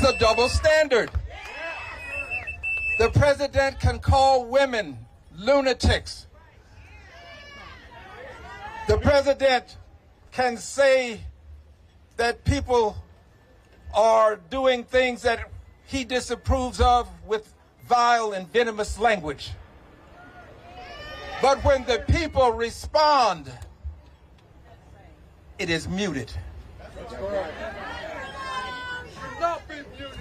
It's a double standard. The president can call women lunatics. The president can say that people are doing things that he disapproves of with vile and venomous language. But when the people respond, it is muted.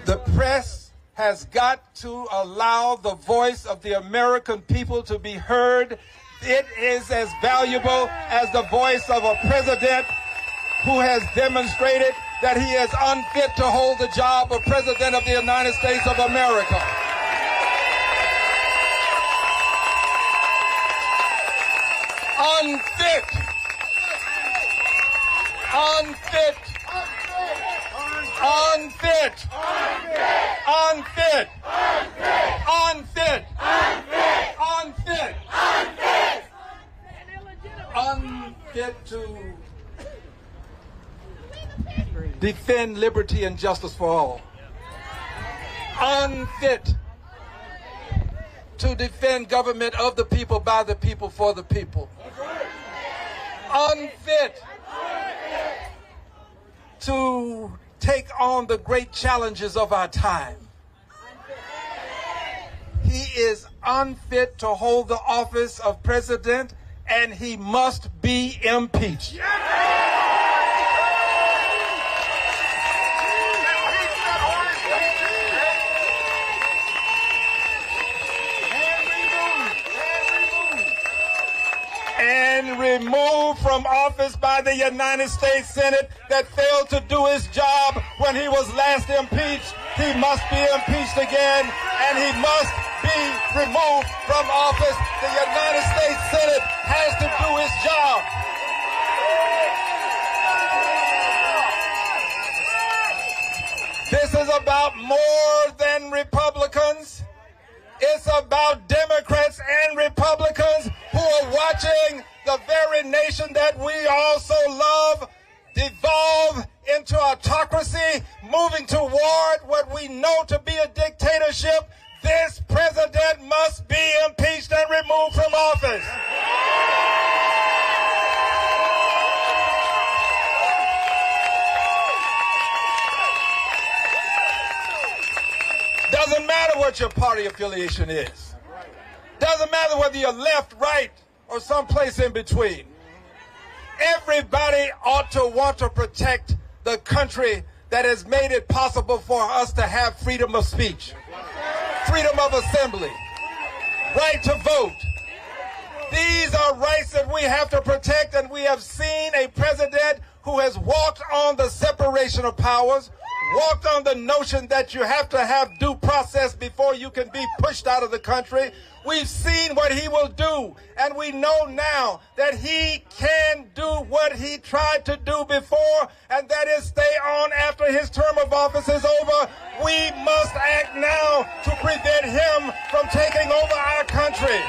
The press has got to allow the voice of the American people to be heard. It is as valuable as the voice of a president who has demonstrated that he is unfit to hold the job of President of the United States of America. Unfit. Unfit. Unfit. Unfit. Unfit. Unfit. Unfit to defend liberty and justice for all. Unfit to defend government of the people, by the people, for the people. Unfit to take on the great challenges of our time. He is unfit to hold the office of president, and he must be impeached. And removed from office by the United States Senate that failed to do his job when he was last impeached. He must be impeached again, and he must be removed from office. The United States Senate has to do his job. This is about more than Republicans. It's about Democrats and Republicans who are watching the very nation that we also love devolve into autocracy, moving toward what we know to be a dictatorship. This president must be impeached and removed from office. Doesn't matter what your party affiliation is. Doesn't matter whether you're left, right, or someplace in between. Everybody ought to want to protect the country that has made it possible for us to have freedom of speech, freedom of assembly, right to vote. These are rights that we have to protect, and we have seen a president who has walked on the separation of powers, walked on the notion that you have to have due process before you can be pushed out of the country. We've seen what he will do, and we know now that he can do what he tried to do before, and that is stay on after his term of office is over. We must act now to prevent him from taking over our country.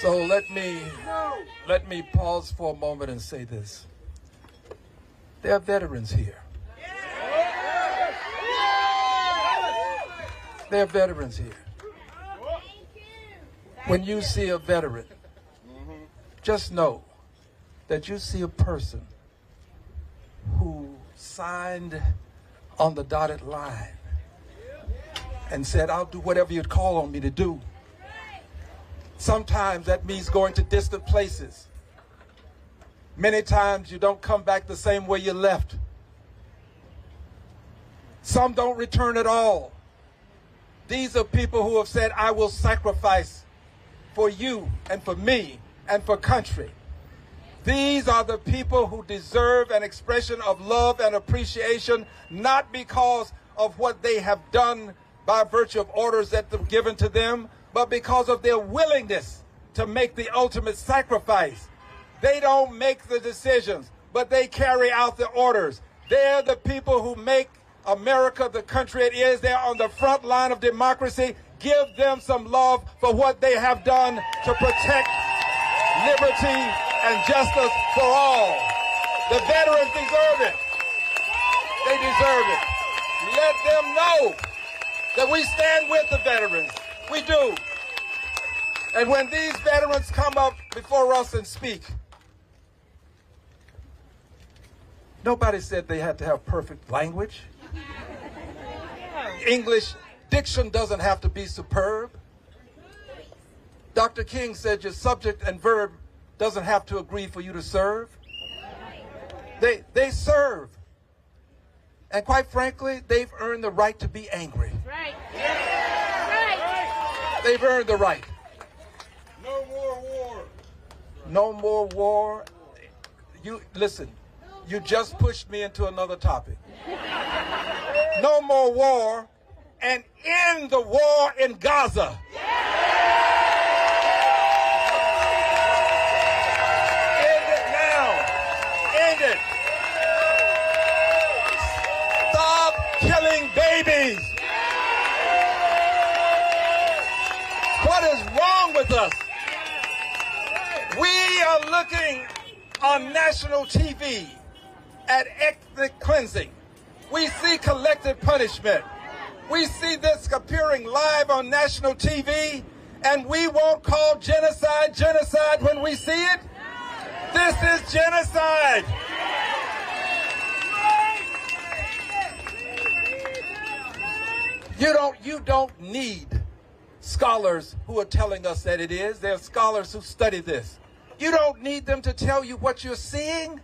So let me pause for a moment and say this. There are veterans here. There are veterans here. When you see a veteran, just know that you see a person who signed on the dotted line and said, I'll do whatever you'd call on me to do. Sometimes that means going to distant places. Many times you don't come back the same way you left. Some don't return at all. These are people who have said, I will sacrifice for you and for me and for country. These are the people who deserve an expression of love and appreciation, not because of what they have done by virtue of orders that were given to them, but because of their willingness to make the ultimate sacrifice. They don't make the decisions, but they carry out the orders. They're the people who make America the country it is. They're on the front line of democracy, give them some love for what they have done to protect liberty and justice for all. The veterans deserve it. They deserve it. Let them know that we stand with the veterans. We do. And when these veterans come up before us and speak, nobody said they had to have perfect language. English diction doesn't have to be superb. Dr. King said your subject and verb doesn't have to agree for you to serve. They serve. And quite frankly, they've earned the right to be angry. Right. Right. They've earned the right. No more war. No more war. You listen, you just pushed me into another topic. No more war, and end the war in Gaza. End it now. End it. Stop killing babies. What is wrong with us? We are looking on national TV at ethnic cleansing. We see collective punishment. We see this appearing live on national TV, and we won't call genocide genocide when we see it. This is genocide. You don't need scholars who are telling us that it is. There are scholars who study this. You don't need them to tell you what you're seeing.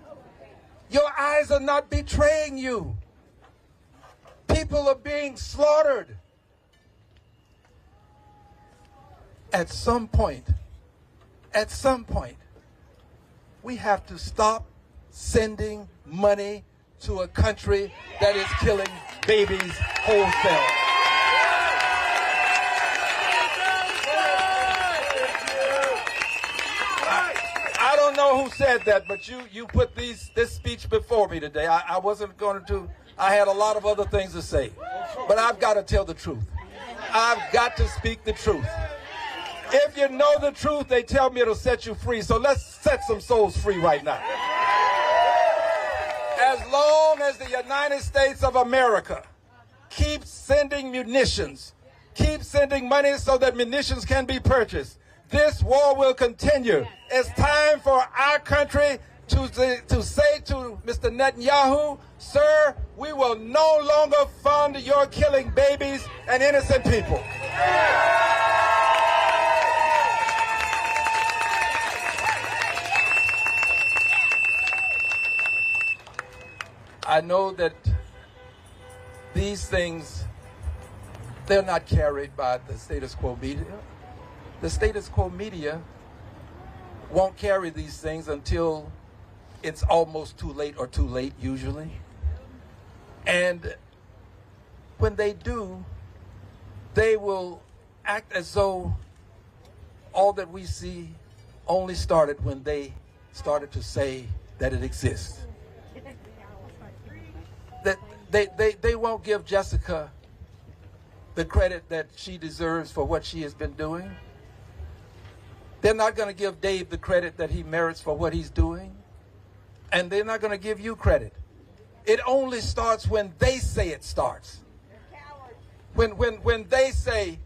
Your eyes are not betraying you. People are being slaughtered. At some point, we have to stop sending money to a country that is killing babies wholesale. I don't know who said that, but you put this speech before me today. I wasn't going to. I had a lot of other things to say, but I've got to tell the truth. I've got to speak the truth. If you know the truth, they tell me it'll set you free. So let's set some souls free right now. As long as the United States of America keeps sending munitions, keeps sending money so that munitions can be purchased, this war will continue. It's time for our country to say to Mr. Netanyahu, sir, we will no longer fund your killing babies and innocent people. I know that these things, they're not carried by the status quo media. The status quo media won't carry these things until it's almost too late or too late, usually. And when they do, they will act as though all that we see only started when they started to say that it exists. That they won't give Jessica the credit that she deserves for what she has been doing. They're not going to give Dave the credit that he merits for what he's doing. And they're not going to give you credit. It only starts when they say it starts. When they say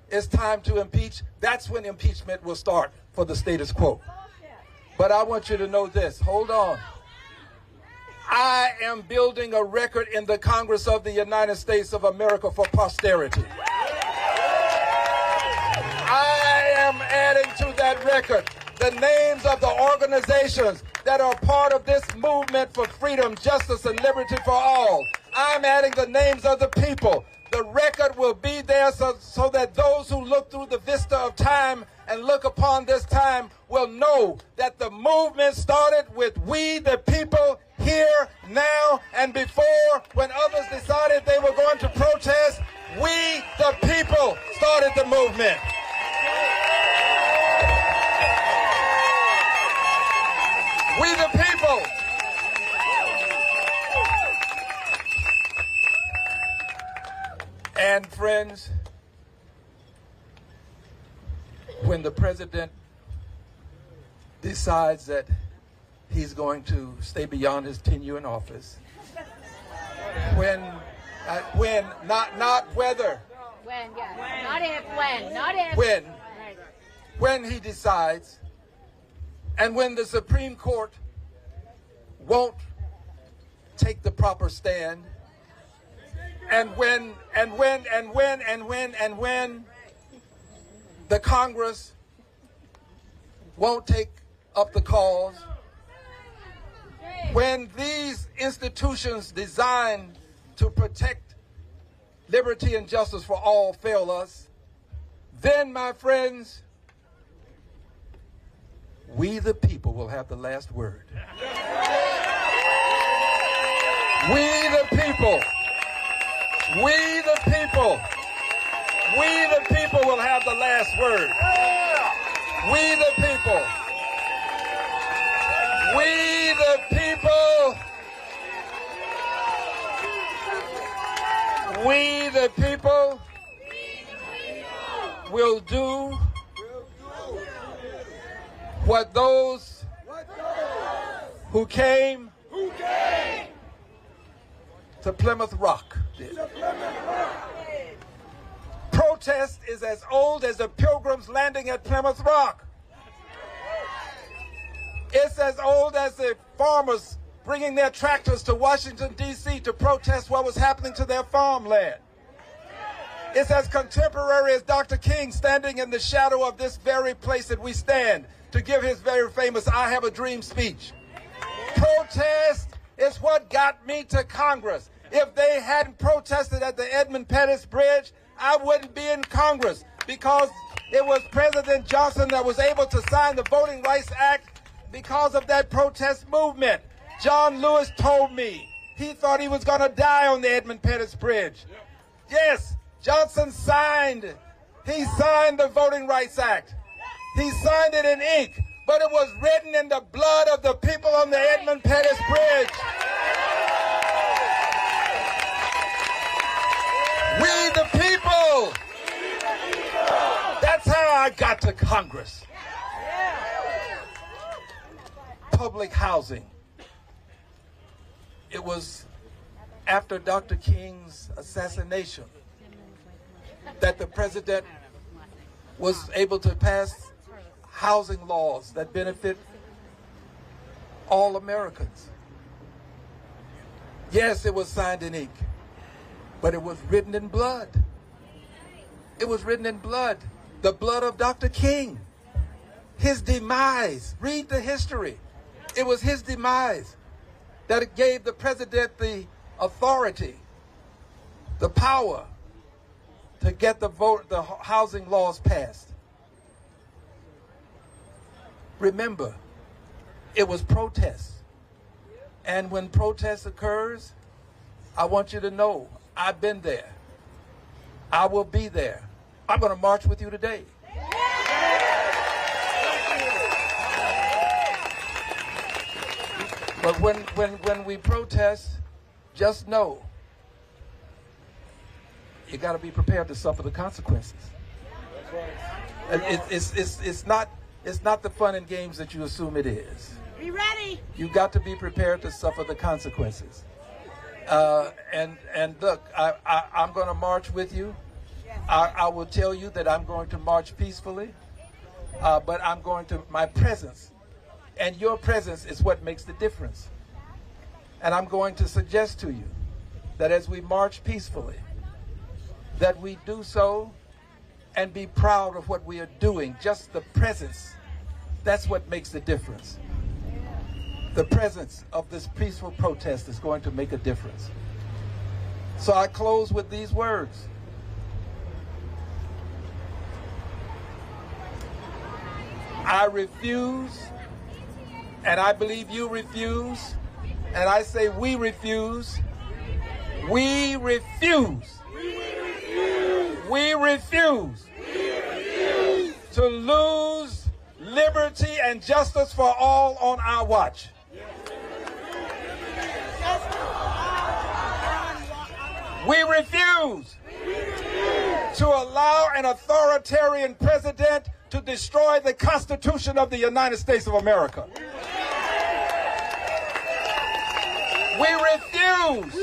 it's time to impeach, that's when impeachment will start for the status quo. But I want you to know this. Hold on. I am building a record in the Congress of the United States of America for posterity. I am adding to that record the names of the organizations that are part of this movement for freedom, justice, and liberty for all. I'm adding the names of the people. The record will be there so that those who look through the vista of time and look upon this time will know that the movement started with we, the people, here, now, and before, when others decided they were going to protest. We, the people, started the movement. We the people. And friends, when the president decides that he's going to stay beyond his tenure in office, when, not whether. When, yeah. When. Not if, when. Not if. When. When he decides, and when the Supreme Court won't take the proper stand, and when the Congress won't take up the cause, when these institutions designed to protect liberty and justice for all fail us, then, my friends, we the people will have the last word. We the people. We the people. We the people will have the last word. We the people. We the people. We the people will do what those who came to Plymouth Rock did. Protest is as old as the Pilgrims landing at Plymouth Rock. It's as old as the farmers bringing their tractors to Washington, D.C. to protest what was happening to their farmland. It's as contemporary as Dr. King standing in the shadow of this very place that we stand to give his very famous I Have a Dream speech. Protest is what got me to Congress. If they hadn't protested at the Edmund Pettus Bridge, I wouldn't be in Congress, because it was President Johnson that was able to sign the Voting Rights Act because of that protest movement. John Lewis told me he thought he was going to die on the Edmund Pettus Bridge. Yes, Johnson signed the Voting Rights Act. He signed it in ink, but it was written in the blood of the people on the Edmund Pettus Bridge. We the people. That's how I got to Congress. Public housing. It was after Dr. King's assassination that the president was able to pass housing laws that benefit all Americans. Yes, it was signed in ink, but it was written in blood. It was written in blood. The blood of Dr. King. His demise. Read the history. It was his demise that gave the president the authority, the power to get the housing laws passed. Remember, it was protest. And when protest occurs, I want you to know, I've been there. I will be there. I'm going to march with you today. But when we protest, just know you got to be prepared to suffer the consequences. It's not the fun and games that you assume it is. Be ready. You got to be prepared to suffer the consequences. And look, I'm going to march with you. I will tell you that I'm going to march peacefully, but my presence and your presence is what makes the difference. And I'm going to suggest to you that as we march peacefully, that we do so and be proud of what we are doing. Just the presence, that's what makes the difference. The presence of this peaceful protest is going to make a difference. So I close with these words. I refuse, and I believe you refuse, and I say we refuse. We refuse. We refuse to lose liberty and justice for all on our watch. We refuse to allow an authoritarian president to destroy the Constitution of the United States of America. We refuse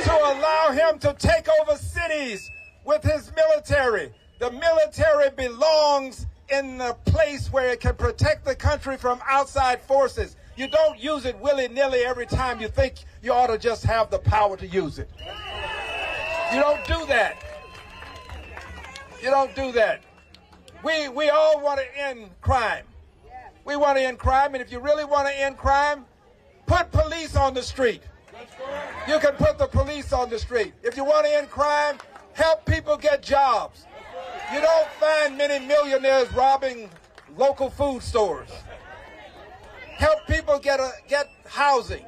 to allow him to take over cities with his military. The military belongs in the place where it can protect the country from outside forces. You don't use it willy-nilly every time you think you ought to just have the power to use it. You don't do that. You don't do that. We all want to end crime. We want to end crime, and if you really want to end crime, put police on the street. You can put the police on the street. If you want to end crime, help people get jobs. You don't find many millionaires robbing local food stores. Help people get housing.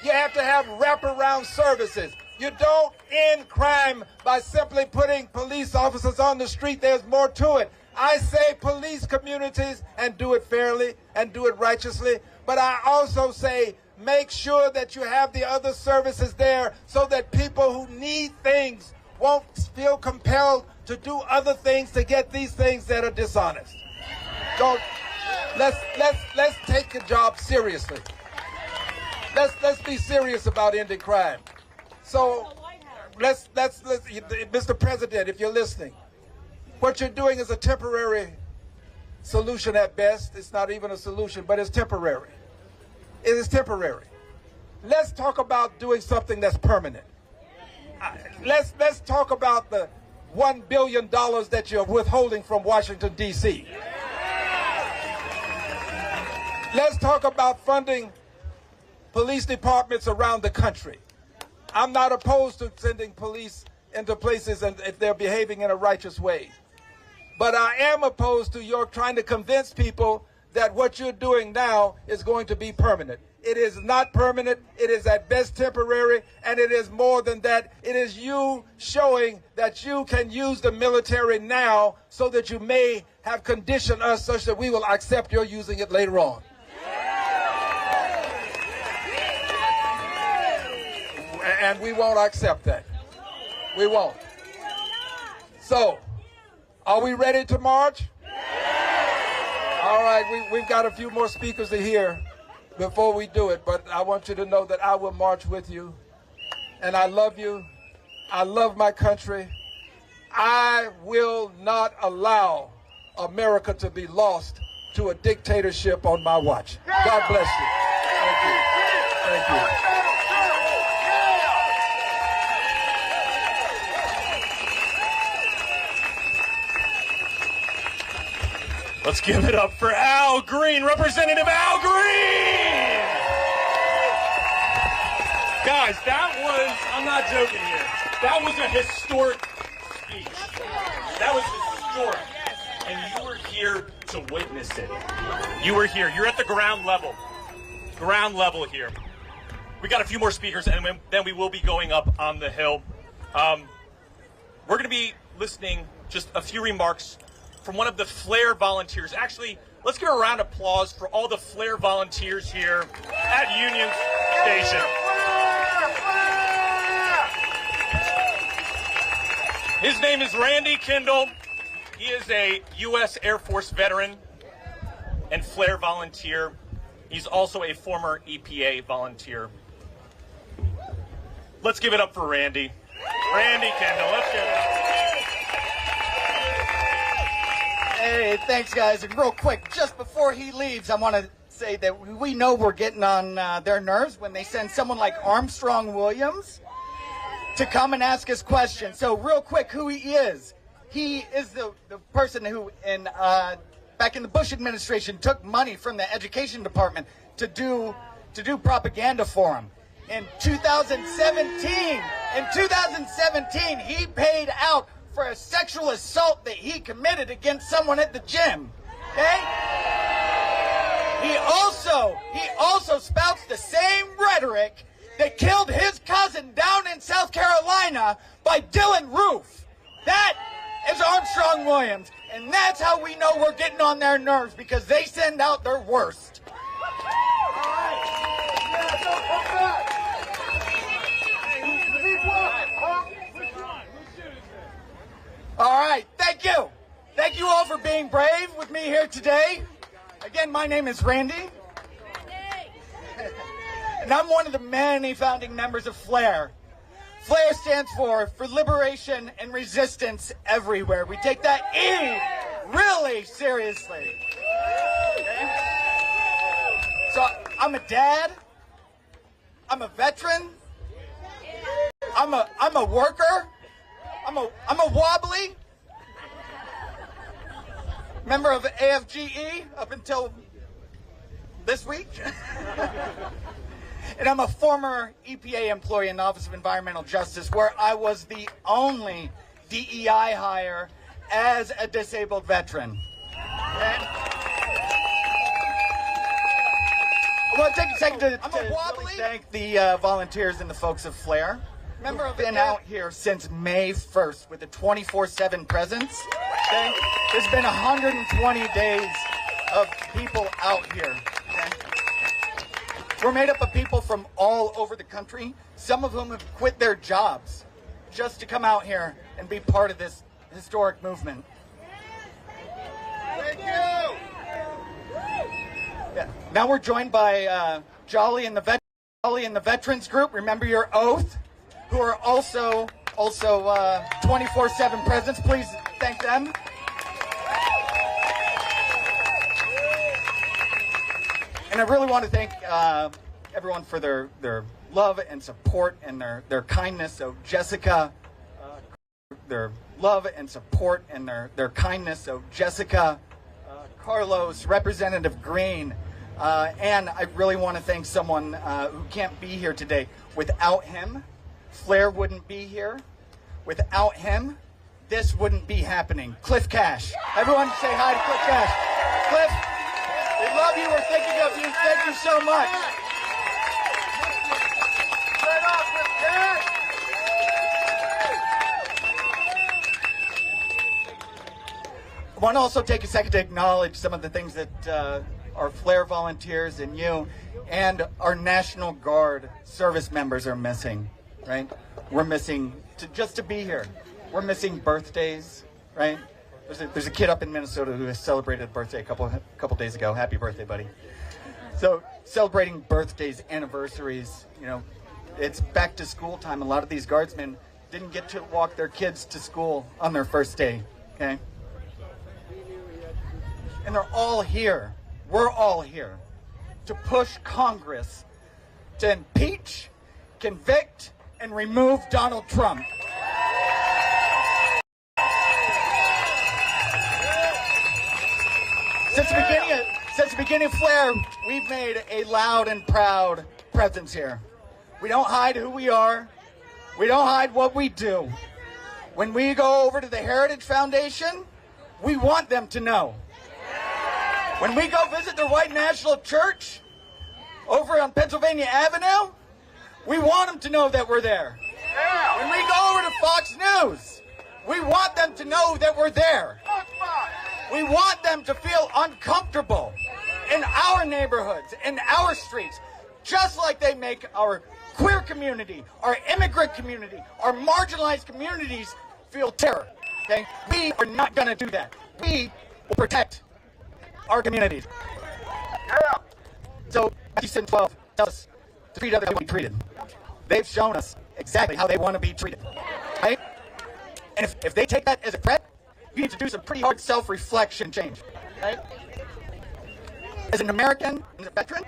You have to have wraparound services. You don't end crime by simply putting police officers on the street. There's more to it. I say police communities and do it fairly and do it righteously. But I also say make sure that you have the other services there so that people who need things won't feel compelled to do other things to get these things that are dishonest. Don't. Let's take the job seriously. Let's be serious about ending crime. So let's Mr. President, if you're listening, what you're doing is a temporary solution at best. It's not even a solution, but it's temporary. It is temporary. Let's talk about doing something that's permanent. Let's talk about the $1 billion that you're withholding from Washington, D.C. Let's talk about funding police departments around the country. I'm not opposed to sending police into places and if they're behaving in a righteous way. But I am opposed to your trying to convince people that what you're doing now is going to be permanent. It is not permanent. It is at best temporary, and it is more than that. It is you showing that you can use the military now so that you may have conditioned us such that we will accept your using it later on. And we won't accept that. We won't. So, are we ready to march? All right, we've got a few more speakers to hear before we do it, but I want you to know that I will march with you, and I love you. I love my country. I will not allow America to be lost to a dictatorship on my watch. God bless you. Thank you. Thank you. Let's give it up for Al Green, Representative Al Green! Guys, that was, I'm not joking here, that was a historic speech. That was historic. And you were here to witness it. You were here. You're at the ground level. Ground level here. We got a few more speakers, and then we will be going up on the Hill. We're going to be listening just a few remarks from one of the FLAIR volunteers. Actually, let's give a round of applause for all the FLAIR volunteers here at Union Station. His name is Randy Kindle. He is a U.S. Air Force veteran and FLAIR volunteer. He's also a former EPA volunteer. Let's give it up for Randy. Randy Kendall, let's give it up. Hey, thanks, guys. And real quick, just before he leaves, I want to say that we know we're getting on their nerves when they send someone like Armstrong Williams to come and ask us questions. So real quick, who he is. He is the person who, back in the Bush administration, took money from the education department to do propaganda for him. In 2017, he paid out for a sexual assault that he committed against someone at the gym. Okay? He also spouts the same rhetoric that killed his cousin down in South Carolina by Dylan Roof. That is Armstrong Williams, and that's how we know we're getting on their nerves, because they send out their worst. All right, thank you. Thank you all for being brave with me here today. Again, my name is Randy. And I'm one of the many founding members of FLAIR. FLAIR stands for Liberation and Resistance Everywhere. We take that E really seriously. Okay? So I'm a dad. I'm a veteran. I'm a worker. I'm a wobbly member of AFGE up until this week. And I'm a former EPA employee in the Office of Environmental Justice, where I was the only DEI hire as a disabled veteran. Okay? I want to take a second to really thank the volunteers and the folks of FLAIR. Remember, I've been out here since May 1st with a 24/7 presence. Okay? There's been 120 days of people out here. Okay? We're made up of people from all over the country, some of whom have quit their jobs just to come out here and be part of this historic movement. Thank you. Yeah. Now we're joined by Jolly and the Veterans Group. Remember your oath, who are also 24/7 presence. Please thank them. And I really want to thank everyone for their love and support and their kindness. So Jessica, their love and support and their kindness. So Jessica, Carlos, Representative Green, and I really want to thank someone who can't be here today. Without him, FLAIR wouldn't be here. Without him, this wouldn't be happening. Cliff Cash. Everyone say hi to Cliff Cash. Cliff, we love you. We're thinking of you. Thank you so much. Right off with that. I want to also take a second to acknowledge some of the things that our FLAIR volunteers and you and our National Guard service members are missing, right? We're missing just to be here. We're missing birthdays, right? There's a kid up in Minnesota who has celebrated a birthday a couple days ago. Happy birthday, buddy. So celebrating birthdays, anniversaries, you know, it's back to school time. A lot of these guardsmen didn't get to walk their kids to school on their first day, okay? And they're all here. We're all here to push Congress to impeach, convict, and remove Donald Trump. Since the beginning of FLAIR, we've made a loud and proud presence here. We don't hide who we are. We don't hide what we do. When we go over to the Heritage Foundation, we want them to know. When we go visit the White National Church over on Pennsylvania Avenue, we want them to know that we're there. When we go over to Fox News, we want them to know that we're there. We want them to feel uncomfortable in our neighborhoods, in our streets, just like they make our queer community, our immigrant community, our marginalized communities feel terror. Okay? We are not going to do that. We will protect our communities. So, Matthew 12 tells us to treat others how we want to be treated. They've shown us exactly how they want to be treated. Right? And if they take that as a threat, you need to do some pretty hard self-reflection change. Right? As an American, as a veteran,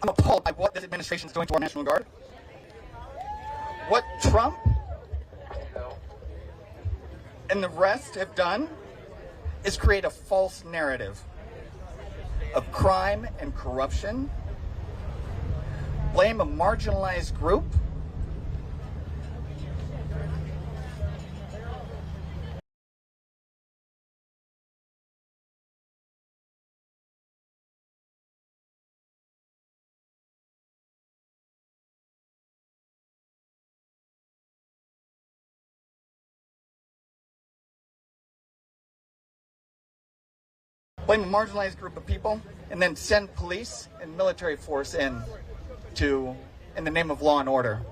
I'm appalled by what this administration is doing to our National Guard. What Trump and the rest have done is create a false narrative of crime and corruption, blame a marginalized group, blame a marginalized group of people, and then send police and military force in the name of law and order.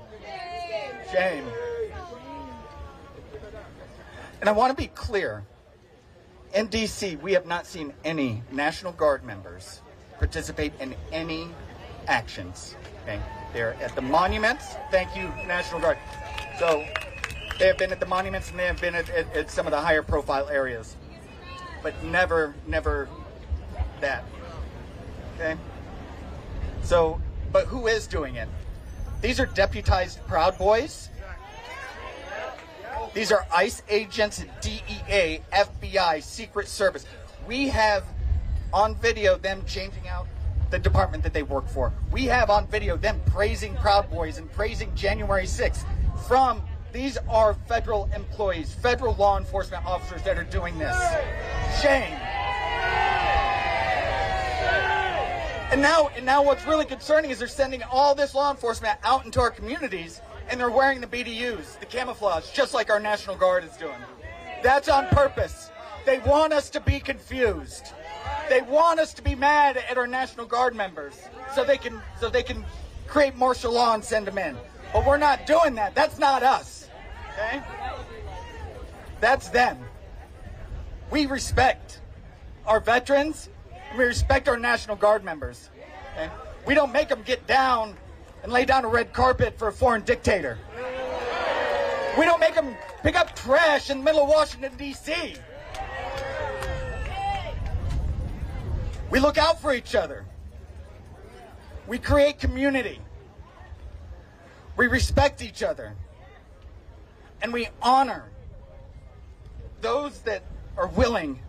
Shame. And I want to be clear. In D.C., we have not seen any National Guard members participate in any actions. Okay? They're at the monuments. Thank you, National Guard. So they have been at the monuments and they have been at some of the higher profile areas. But never that. Okay? So, but who is doing it? These are deputized Proud Boys. These are ICE agents, DEA, FBI, Secret Service. We have on video them changing out the department that they work for. We have on video them praising Proud Boys and praising January 6th. These are federal employees, federal law enforcement officers that are doing this. Shame. And now what's really concerning is they're sending all this law enforcement out into our communities and they're wearing the BDUs, the camouflage, just like our National Guard is doing. That's on purpose. They want us to be confused. They want us to be mad at our National Guard members so they can create martial law and send them in. But we're not doing that. That's not us. Okay? That's them. We respect our veterans and we respect our National Guard members. Okay? We don't make them get down and lay down a red carpet for a foreign dictator. We don't make them pick up trash in the middle of Washington, D.C. We look out for each other. We create community. We respect each other. And we honor those that are willing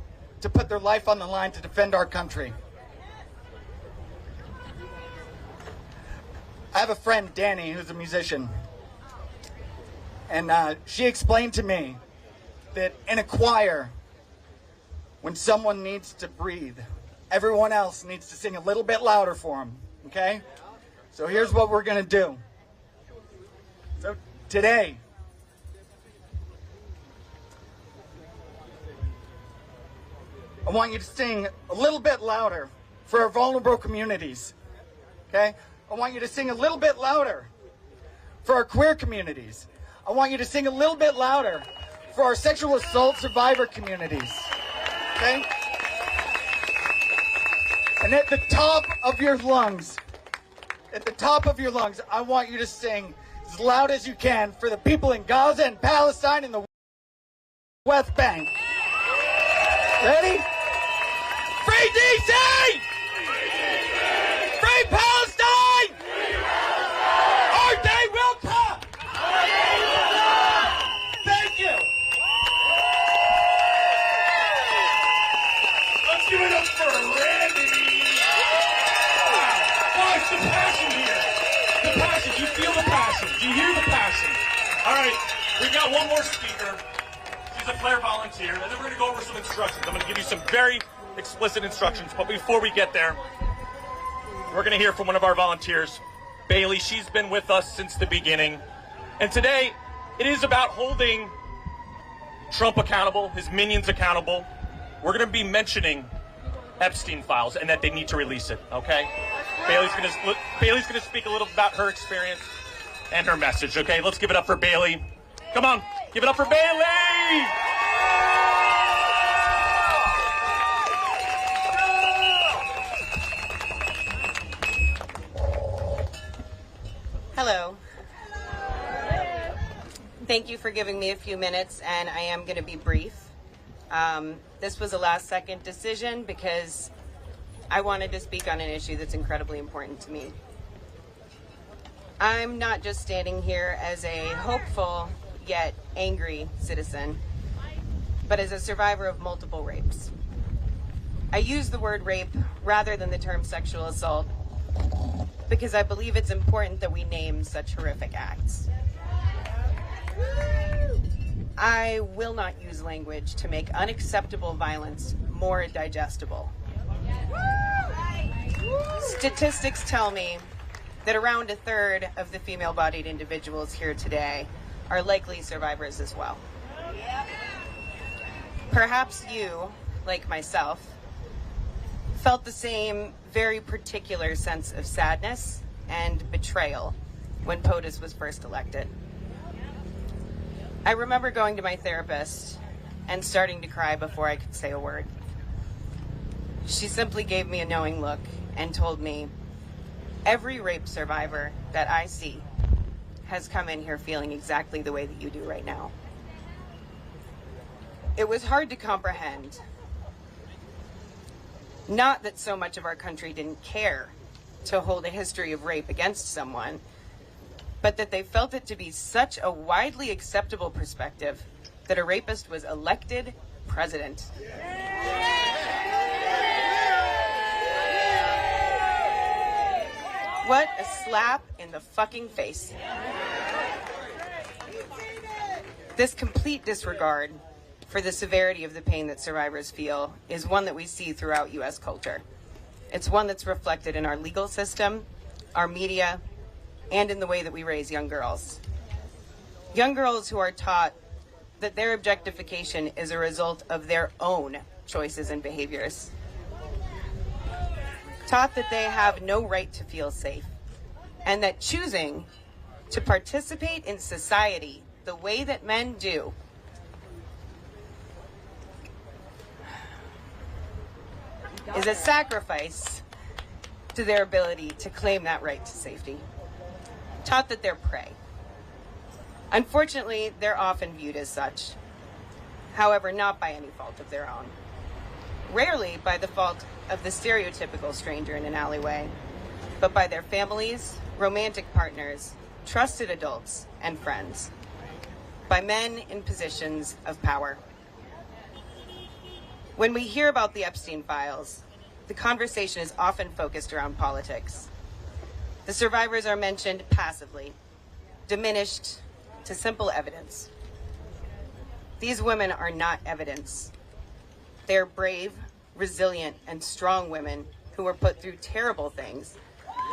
to put their life on the line to defend our country. I have a friend, Danny, who's a musician. And she explained to me that in a choir, when someone needs to breathe, everyone else needs to sing a little bit louder for them, okay? So here's what we're going to do. So today, I want you to sing a little bit louder for our vulnerable communities, okay? I want you to sing a little bit louder for our queer communities. I want you to sing a little bit louder for our sexual assault survivor communities, okay? And at the top of your lungs, I want you to sing as loud as you can for the people in Gaza and Palestine and the West Bank. Ready? Free DC! Free Palestine! Our day will come! Thank you! Let's give it up for Randy! Watch the passion here. The passion. You feel the passion. You hear the passion. All right, we've got one more speaker. She's a Flare volunteer, and then we're going to go over some instructions. I'm going to give you some very explicit instructions, but before we get there, we're going to hear from one of our volunteers, Bailey. She's been with us since the beginning, and today it is about holding Trump accountable, his minions accountable. We're going to be mentioning Epstein files and that they need to release it, okay? Bailey's going to speak a little about her experience and her message, okay? Let's give it up for Bailey. Come on, give it up for Bailey! Hello. Thank you for giving me a few minutes, and I am going to be brief. This was a last-second decision because I wanted to speak on an issue that's incredibly important to me. I'm not just standing here as a hopeful yet angry citizen, but as a survivor of multiple rapes. I use the word rape rather than the term sexual assault because I believe it's important that we name such horrific acts. I will not use language to make unacceptable violence more digestible. Statistics tell me that around a third of the female-bodied individuals here today are likely survivors as well. Perhaps you, like myself, felt the same very particular sense of sadness and betrayal when POTUS was first elected. I remember going to my therapist and starting to cry before I could say a word. She simply gave me a knowing look and told me, every rape survivor that I see has come in here feeling exactly the way that you do right now. It was hard to comprehend. Not that so much of our country didn't care to hold a history of rape against someone, but that they felt it to be such a widely acceptable perspective that a rapist was elected president. What a slap in the fucking face. This complete disregard for the severity of the pain that survivors feel is one that we see throughout U.S. culture. It's one that's reflected in our legal system, our media, and in the way that we raise young girls. Young girls who are taught that their objectification is a result of their own choices and behaviors. Taught that they have no right to feel safe, and that choosing to participate in society the way that men do is a sacrifice to their ability to claim that right to safety. Taught that they're prey. Unfortunately, they're often viewed as such. However, not by any fault of their own. Rarely by the fault of the stereotypical stranger in an alleyway, but by their families, romantic partners, trusted adults, and friends. By men in positions of power. When we hear about the Epstein files, the conversation is often focused around politics. The survivors are mentioned passively, diminished to simple evidence. These women are not evidence. They are brave, resilient, and strong women who were put through terrible things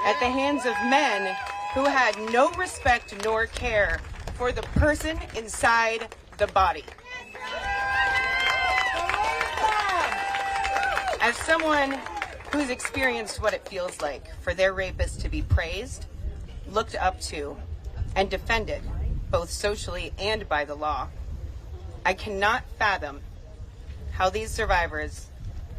at the hands of men who had no respect nor care for the person inside the body. As someone who's experienced what it feels like for their rapist to be praised, looked up to, and defended, both socially and by the law, I cannot fathom how these survivors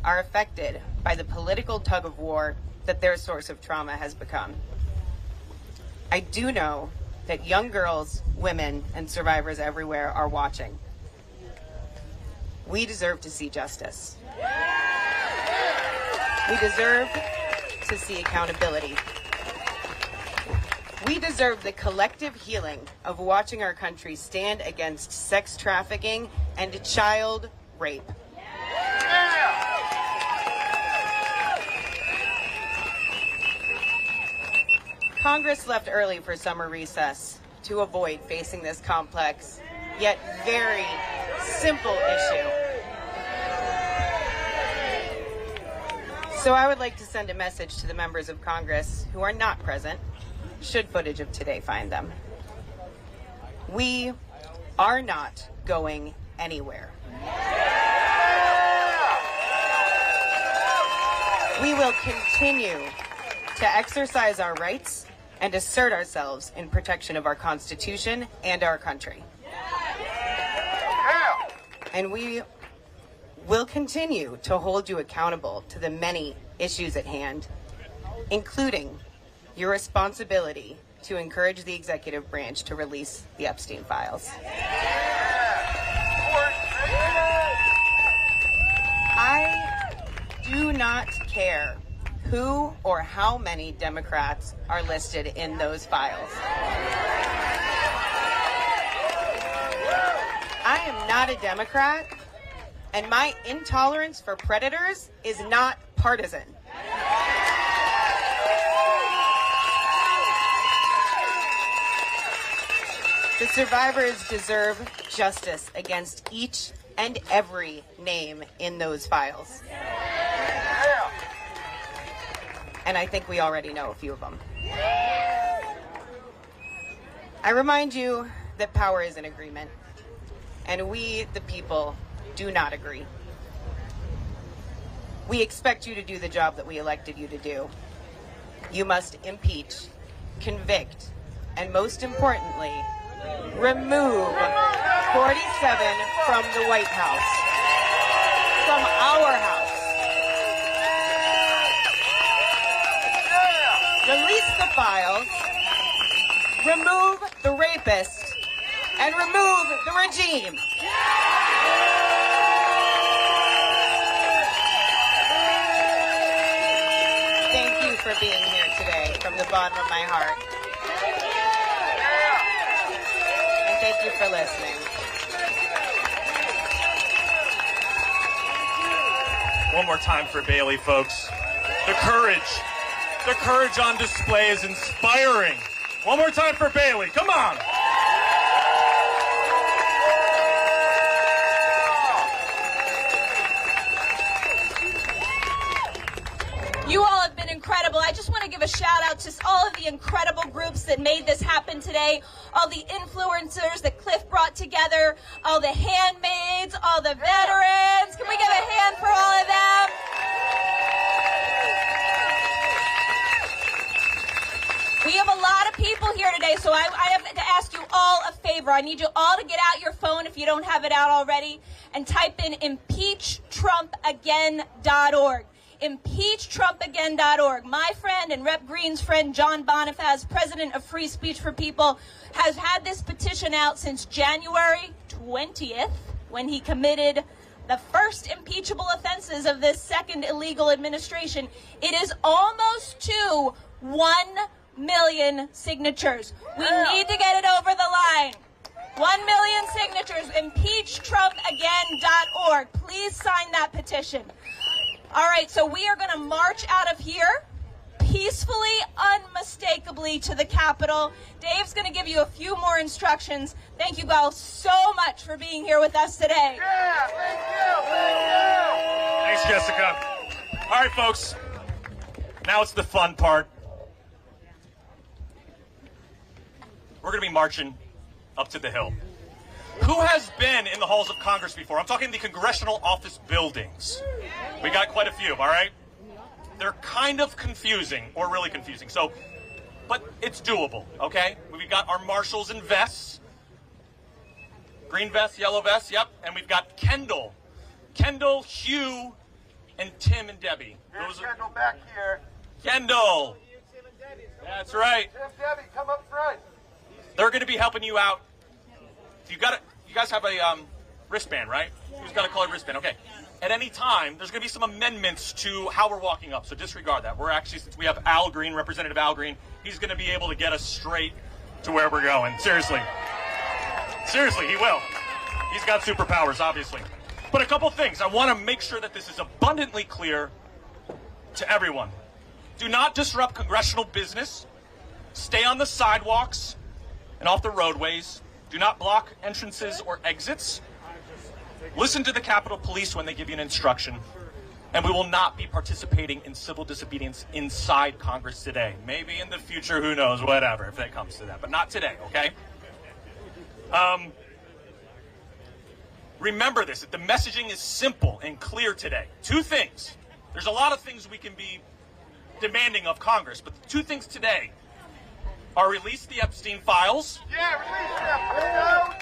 are affected by the political tug of war that their source of trauma has become. I do know that young girls, women, and survivors everywhere are watching. We deserve to see justice. We deserve to see accountability. We deserve the collective healing of watching our country stand against sex trafficking and child rape. Congress left early for summer recess to avoid facing this complex, yet very simple issue. So I would like to send a message to the members of Congress who are not present, should footage of today find them. We are not going anywhere. We will continue to exercise our rights and assert ourselves in protection of our Constitution and our country. And we will continue to hold you accountable to the many issues at hand, including your responsibility to encourage the executive branch to release the Epstein files. I do not care who or how many Democrats are listed in those files. I am not a Democrat, and my intolerance for predators is not partisan. The survivors deserve justice against each and every name in those files. And I think we already know a few of them. I remind you that power is an agreement, and we, the people, do not agree. We expect you to do the job that we elected you to do. You must impeach, convict, and most importantly, remove 47 from the White House, from our house. Release the files, remove the rapist, and remove the regime. Thank you for being here today from the bottom of my heart. And thank you for listening. One more time for Bailey, folks. The courage on display is inspiring. One more time for Bailey. Come on. You all have been incredible. I just want to give a shout out to all of the incredible groups that made this happen today, all the influencers that Cliff brought together, all the handmaids, all the veterans. Can we give a hand for all of them? We have a lot of people here today, so I have to ask you all a favor. I need you all to get out your phone if you don't have it out already and type in impeachtrumpagain.org. impeachtrumpagain.org. My friend and Rep. Green's friend, John Bonifaz, president of Free Speech for People, has had this petition out since January 20th, when he committed the first impeachable offenses of this second illegal administration. It is almost to 1 million signatures. We need to get it over the line. 1 million signatures. impeachtrumpagain.org. Please sign that petition. All right, so we are going to march out of here peacefully, unmistakably to the Capitol. Dave's going to give you a few more instructions. Thank you all so much for being here with us today. Yeah, thank you, thank you. Thanks, Jessica. All right, folks. Now it's the fun part. We're going to be marching up to the Hill. Who has been in the halls of Congress before? I'm talking the congressional office buildings. We got quite a few, all right? They're kind of confusing, or really confusing. So, but it's doable, okay? We've got our marshals in vests. Green vest, yellow vest, yep. And we've got Kendall, Hugh, and Tim and Debbie. Here's Kendall back here. Kendall. That's right. Tim, Debbie, come up front. They're going to be helping you out. You guys have a wristband, right? Who's got a colored wristband? Okay. At any time, there's going to be some amendments to how we're walking up, so disregard that. We're actually, since we have Al Green, Representative Al Green, he's going to be able to get us straight to where we're going. Seriously. Seriously, he will. He's got superpowers, obviously. But a couple things. I want to make sure that this is abundantly clear to everyone. Do not disrupt congressional business. Stay on the sidewalks and off the roadways. Do not block entrances or exits. Listen to the Capitol Police when they give you an instruction. And we will not be participating in civil disobedience inside Congress today. Maybe in the future, who knows, whatever, if it comes to that. But not today, okay? Remember this, that the messaging is simple and clear today. Two things. There's a lot of things we can be demanding of Congress, but the two things today are release the Epstein files. Yeah, release them.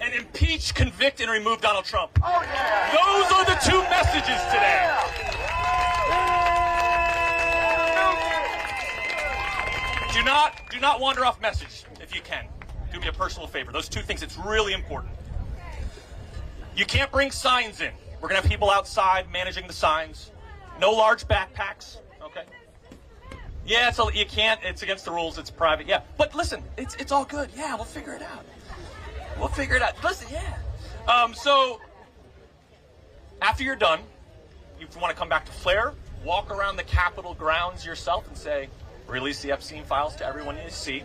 And impeach, convict, and remove Donald Trump. Oh, yeah. Those are the two messages today. Do not wander off message if you can. Do me a personal favor. Those two things, it's really important. You can't bring signs in. We're going to have people outside managing the signs. No large backpacks, okay? Yeah, you can't. It's against the rules. It's private. Yeah, but listen, it's all good. Yeah, we'll figure it out. We'll figure it out. Listen, yeah. So after you're done, you want to come back to Flair, walk around the Capitol grounds yourself and say, release the Epstein files to everyone you see.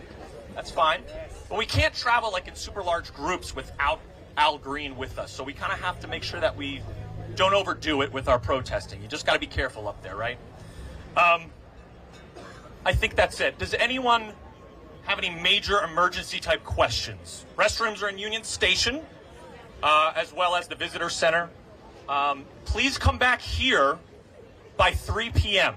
That's fine. But we can't travel like in super large groups without Al Green with us. So we kind of have to make sure that we don't overdo it with our protesting. You just got to be careful up there, right? I think that's it. Does anyone have any major emergency type questions? Restrooms are in Union Station, as well as the Visitor Center. Please come back here by 3 p.m.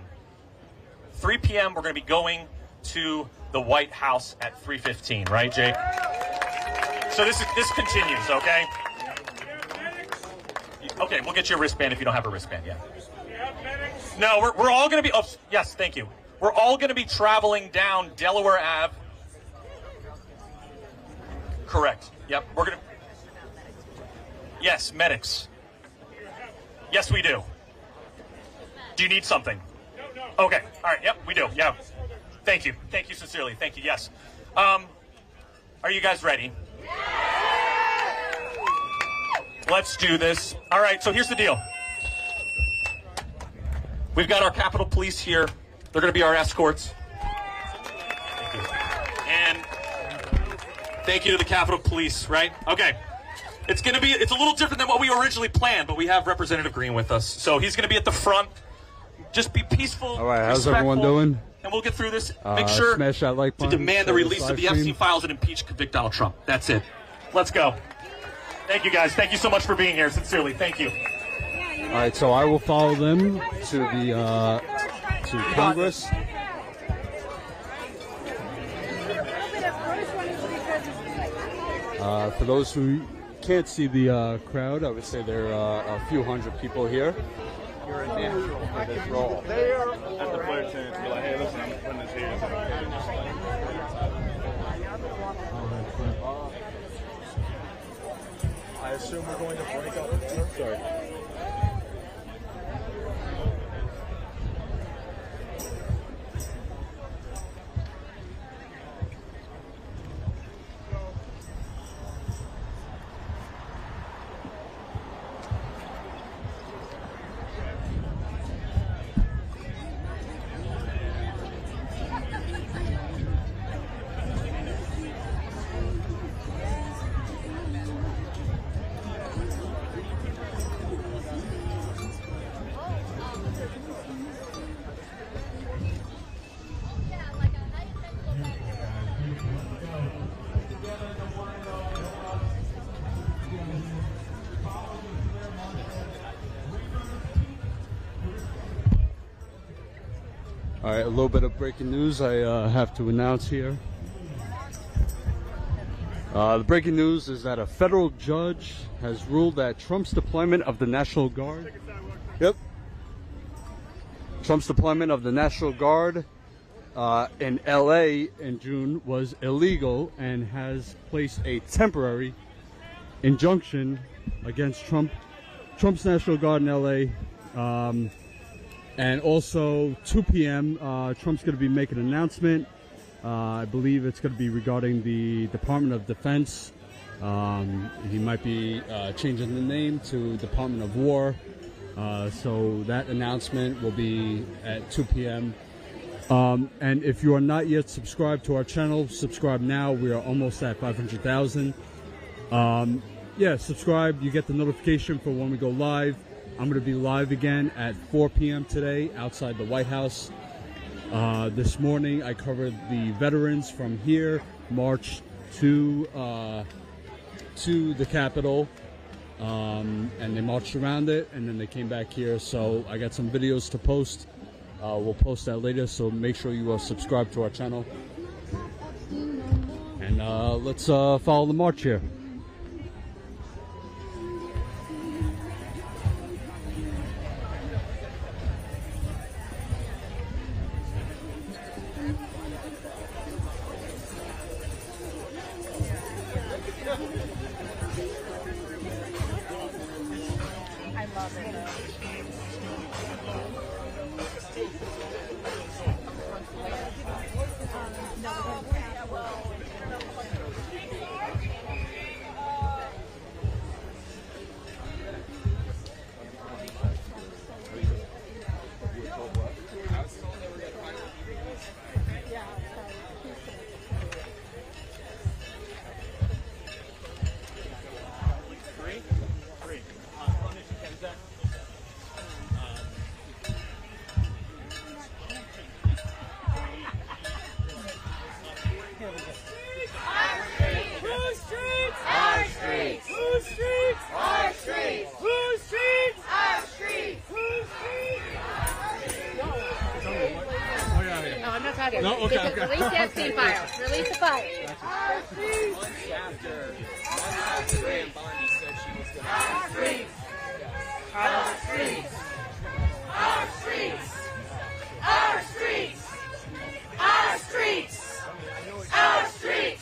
3 p.m. we're going to be going to the White House at 3:15, right, Jake? So this continues, okay? Okay, we'll get you a wristband if you don't have a wristband, yeah. No, we're all going to be, oh, yes, thank you. We're all going to be traveling down Delaware Ave. Correct, yep, we're going to, yes, medics. Yes, we do. Do you need something? Okay, all right, yep, we do, yeah. Thank you sincerely, thank you, yes. Are you guys ready? Let's do this. All right, so here's the deal. We've got our Capitol Police here. They're going to be our escorts. Thank you. And thank you to the Capitol Police, right? Okay. It's a little different than what we originally planned, but we have Representative Green with us. So he's going to be at the front. Just be peaceful. All right, how's everyone doing? And we'll get through this. Make sure smash that like button, to demand the release of the Epstein files and impeach, convict Donald Trump. That's it. Let's go. Thank you, guys. Thank you so much for being here. Sincerely, thank you. All right, so I will follow them to the to Congress. For those who can't see the crowd, I would say there are a few hundred people here. You're a natural for this role. That's the first chance to be like, hey, listen, I'm putting this here. I assume we're going to break up. Sorry. All right, a little bit of breaking news I have to announce here. The breaking news is that a federal judge has ruled that Trump's deployment of the National Guard. Trump's deployment of the National Guard in LA in June was illegal and has placed a temporary injunction against Trump's National Guard in LA. And also 2 p.m. Trump's going to be making an announcement. I believe it's going to be regarding the Department of Defense. He might be changing the name to Department of War. So that announcement will be at 2 p.m. And if you are not yet subscribed to our channel, subscribe now. We are almost at 500,000. Yeah, subscribe. You get the notification for when we go live. I'm going to be live again at 4 p.m. today outside the White House. This morning I covered the veterans from here march to the Capitol, and they marched around it, and then they came back here. So I got some videos to post. We'll post that later, so make sure you subscribe to our channel. And let's follow the march here. Okay. No? Okay, okay. Release the Epstein files. Release the files. Our streets! Our streets! Our streets! Our streets! Our streets! Our streets!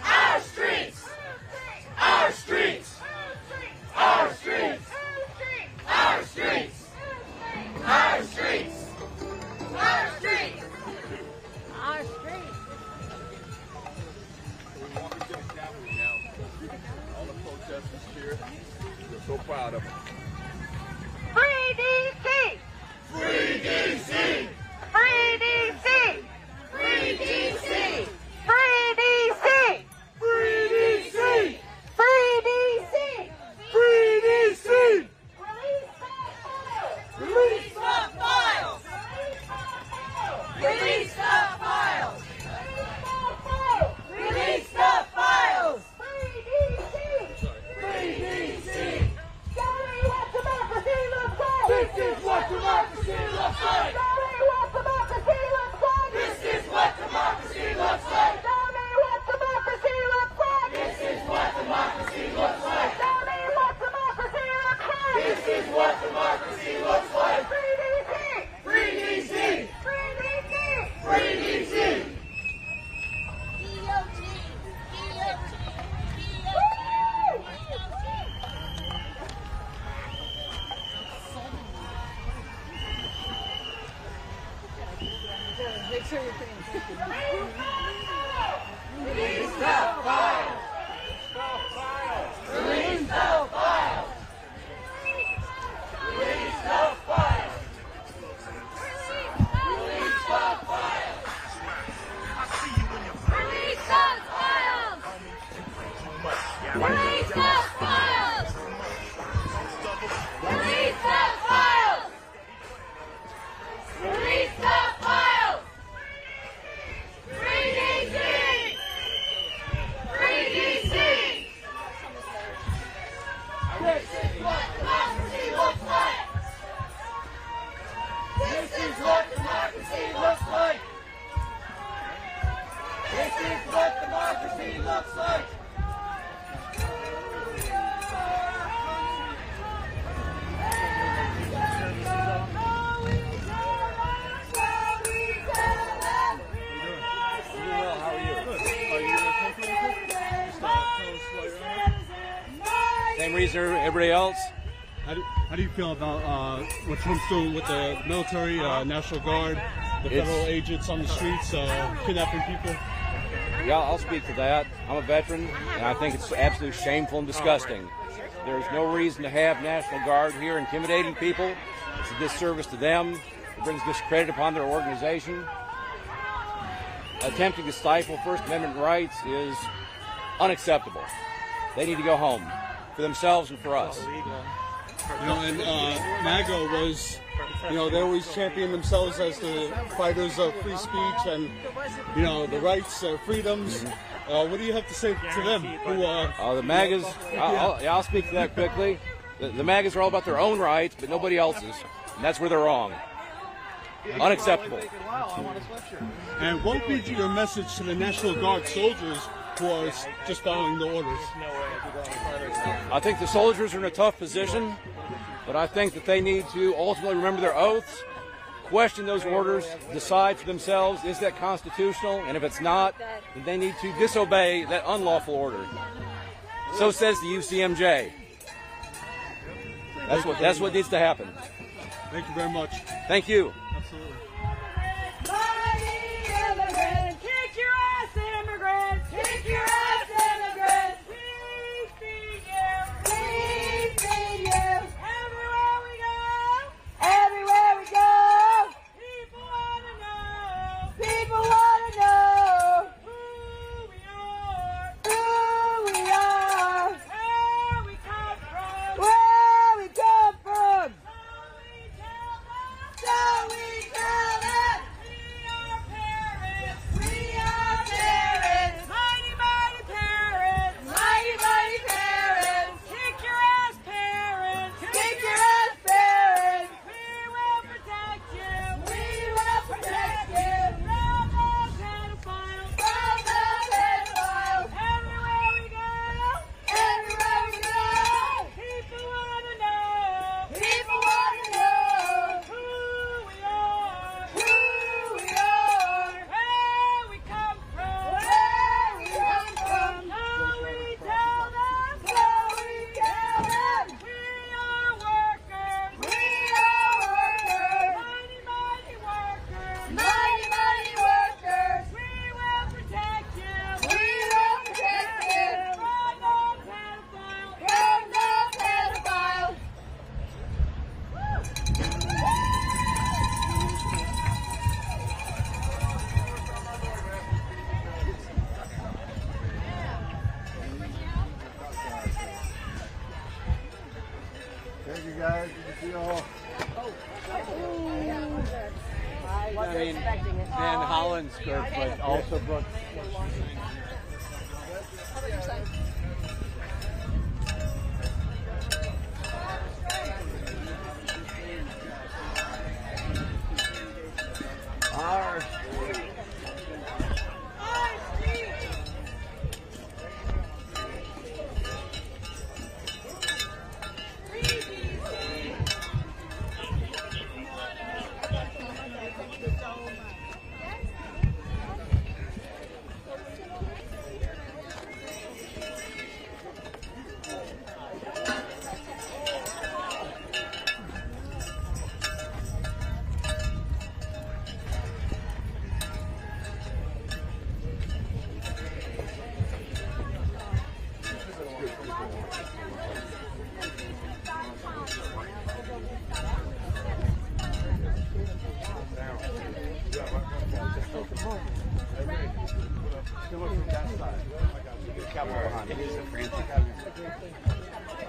Our streets! Our streets! Our streets! Our streets! Our streets! Our streets! Our streets. We're walking to the Capitol now. All the protesters here. We're so proud of them. Free DC! Free DC! Free DC! Free DC! Free DC! Free DC! Free DC! Free DC! Release the files! Release the files! Release the files! Free DC! Free DC! Show me what democracy looks like! This is what democracy looks like! Show me what democracy looks like! This is what democracy looks like! Show me what democracy looks like! This is what democracy looks like! Show me what democracy looks like! This is what democracy looks like! Free DC! Free DC! Free DC! Free DC! Make sure you're paying attention. Release the files! Release the files! Release the files! Release the files! Release those files! Release the files! Release the files! Release the files! Free DC! Free DC! This is what democracy looks like! This is what democracy looks like! This is what democracy looks like! Same reason everybody else. How do you feel about what Trump's doing with the military, National Guard, the federal agents on the streets, kidnapping people? Yeah, I'll speak to that. I'm a veteran, and I think it's absolutely shameful and disgusting. There's no reason to have National Guard here intimidating people. It's a disservice to them. It brings discredit upon their organization. Attempting to stifle First Amendment rights is unacceptable. They need to go home for themselves and for us. You know, and MAGA was, you know, they always champion themselves as the fighters of free speech and, you know, the rights, freedoms. What do you have to say to them? Who, the MAGAs, I'll speak to that quickly. The MAGAs are all about their own rights, but nobody else's. And that's where they're wrong. Unacceptable. And what would be your message to the National Guard soldiers who are just following the orders? I think the soldiers are in a tough position, but I think that they need to ultimately remember their oaths, question those orders, decide for themselves, is that constitutional? And if it's not, then they need to disobey that unlawful order. So says the UCMJ. That's what needs to happen. Thank you very much. Thank you. Absolutely. Kick your ass, immigrants! Kick your ass, immigrants! We feed you! We feed you! Everywhere we go! Everywhere we go! People want to know! People want to know! Who we are! Who we are! Where we come from! Where we come from! So we Thank you guys. Good to see you all. I mean, Van Holland's good, but also Brooks. How about your son? Our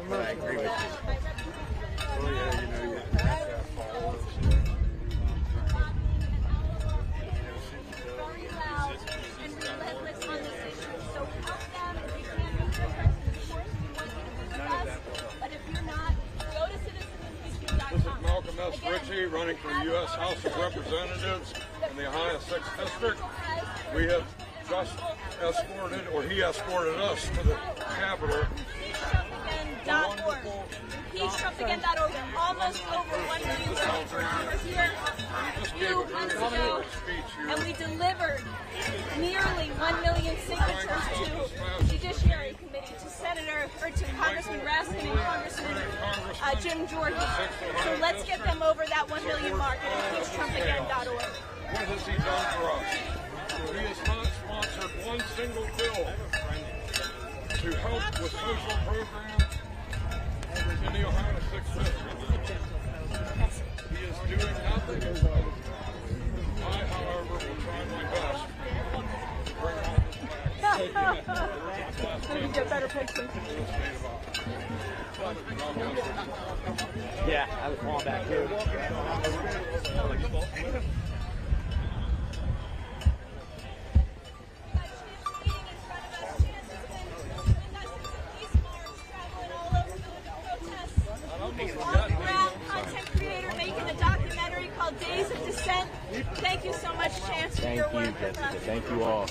But I agree with you. Oh yeah, you know, you have to have followers. And relentless on this issue. So help them. If you can't go to the president's court, we want you to discuss. But if you're not, go to citizenimpeachment.com. This is Malcolm S. Ritchie running for the U.S. House of Representatives in the Ohio 6th District. We have just escorted, or he escorted us to the Capitol. ImpeachTrumpAgain.org. Almost over 1 million signatures. We're here a few months ago, and we delivered nearly 1 million signatures to Judiciary Committee, to Congressman Raskin and Congressman Jim Jordan. So let's get them over that 1 million mark at ImpeachTrumpAgain.org. What has he done for us? He has not sponsored one single bill to help with social programs in the Ohio 6th District. He is doing nothing. I, however, will try my best to bring all this back. Let me get better pictures. yeah, I was falling back here. Content creator making a documentary called Days of Dissent. Thank you so much, Chance, for your work. Thank you, Jessica. Thank you all.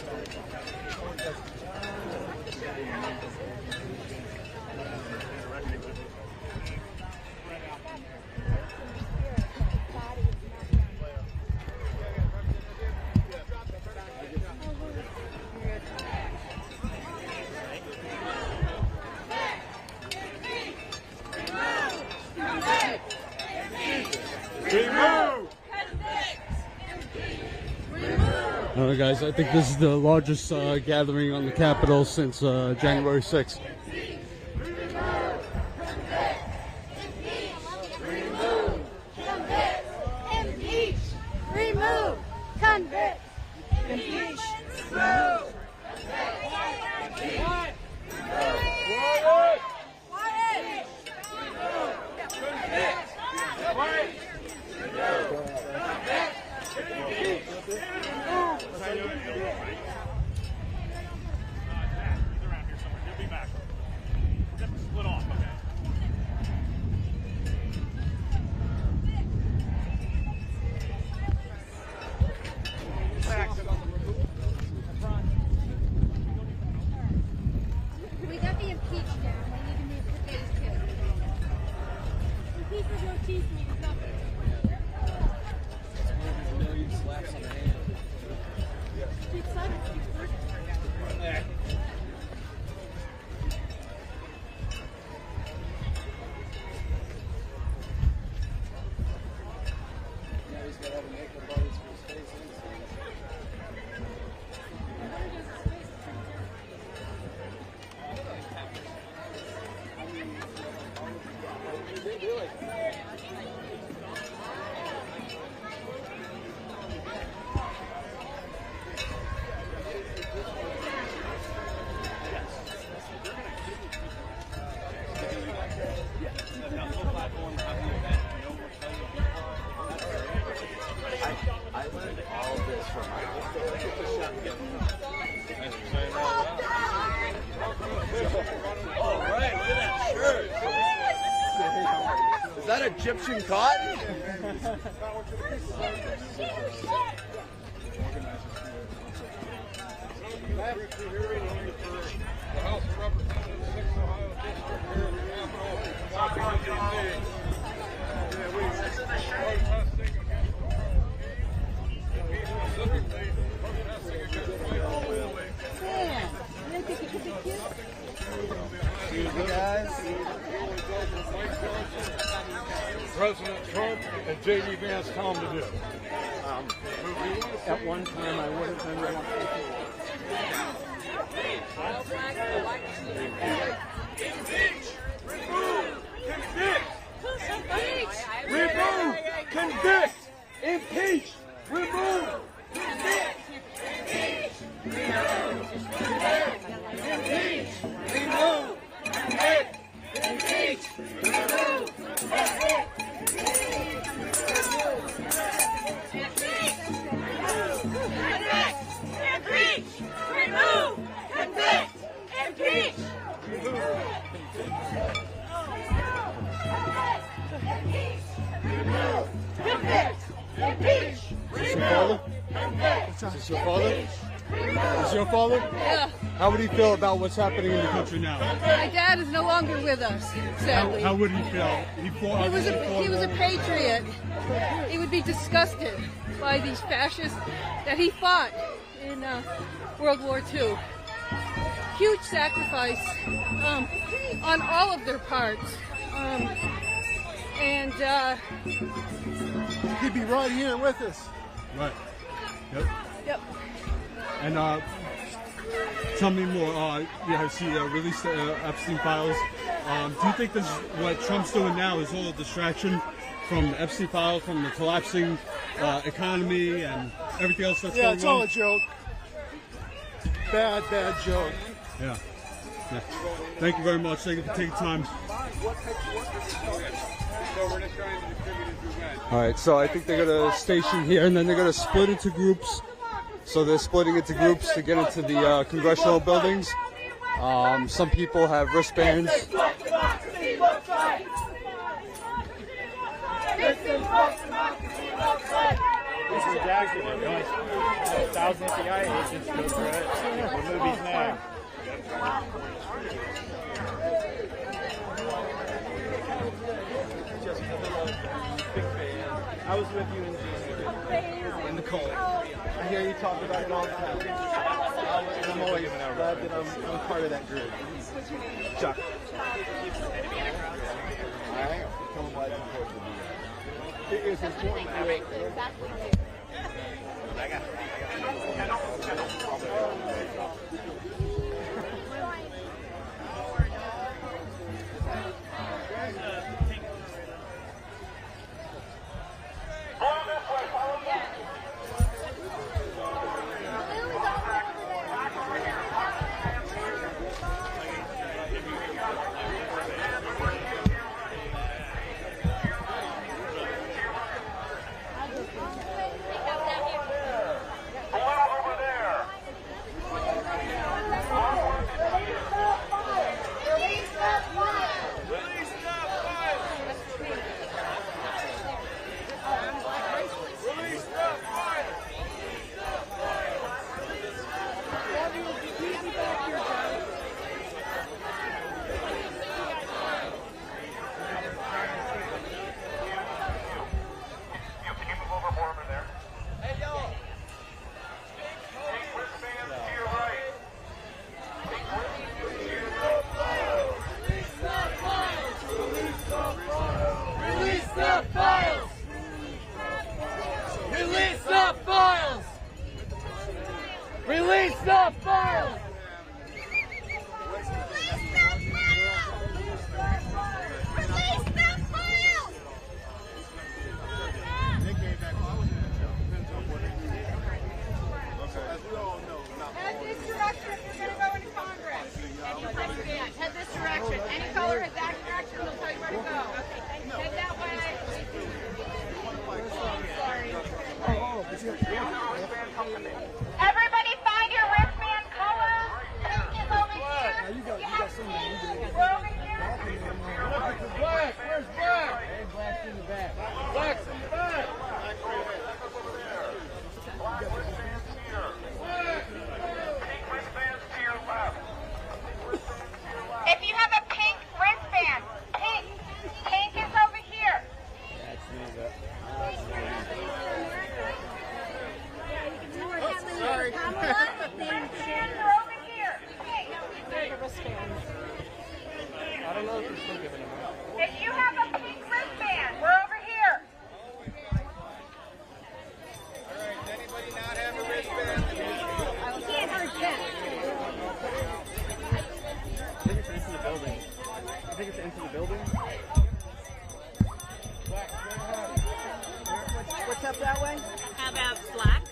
All right, guys, I think this is the largest gathering on the Capitol since January 6th. Impeach! Remove! Convict! Impeach! Remove! We got the impeached down. We need to move the case too. Impeach with no teeth means nothing. Speak silent, speak first. Platform. I learned all this from my all right, look at that shirt. Is that Egyptian cotton? The House of Representatives, 6th Ohio District, here in the Capitol, Washington, D.C. Protesting against the war specifically protesting against President Trump and J.D. Vance tell him to do. At one time, I would have been one. Remove, convict, impeach, remove, convict, impeach, remove, impeach, remove, convict, impeach, remove, convict. Impeach, remove, convict, impeach, impeach, Is this your father? Is this your father? Is this your father? Yeah. How would he feel about what's happening in the country now? My dad is no longer with us, sadly. How would he feel? He was a patriot. He would be disgusted by these fascists that he fought in World War II. Huge sacrifice on all of their parts. He'd be right here with us. Right. Yep. Yep. And tell me more. Yeah, I see released Epstein files. Do you think this what Trump's doing now is all a distraction from the Epstein files, from the collapsing economy and everything else that's going on? Yeah, it's all a joke. Bad joke. Yeah. Yeah. Thank you very much. Thank you for taking time. All right, so I think they're going to station here, and then they're going to split into groups. So they're splitting into groups to get into the congressional buildings. Some people have wristbands. This is what democracy looks like. These are Jags with it. 1,000 FBI agents go through it. What movie's now? I was with you in the cold. I hear you talk about it all the time. And I'm always glad that I'm part of that group. Chuck. Alright, tell them why it's important to be there. It is important to be I got If you have a pink wristband, we're over here. Does anybody not have a wristband? You can't hurt them. I think it's into the building. I think it's into the building. What's up that way? How about black?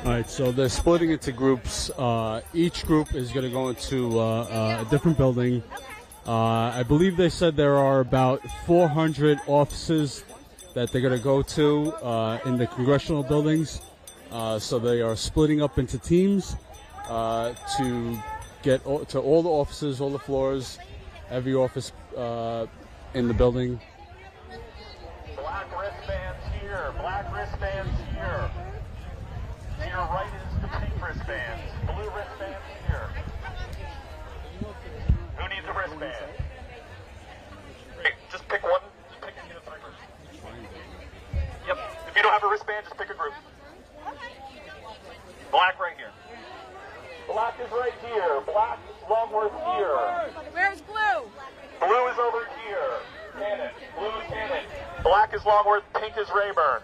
All right, so they're splitting into groups. Each group is going to go into a different building. I believe they said there are about 400 offices that they're going to go to in the congressional buildings. So they are splitting up into teams to get to all the offices, all the floors, every office in the building. Black wristbands here. Black wristbands here. To your right is the pink wristbands. Blue wristbands here. Who needs a wristband? Hey, just pick one. Just pick any of the 3 groups. Yep. If you don't have a wristband, just pick a group. Black right here. Black is right here. Black Longworth here. Where's blue? Blue is over here. Cannon. Blue is Cannon. Black is Longworth. Pink is Rayburn.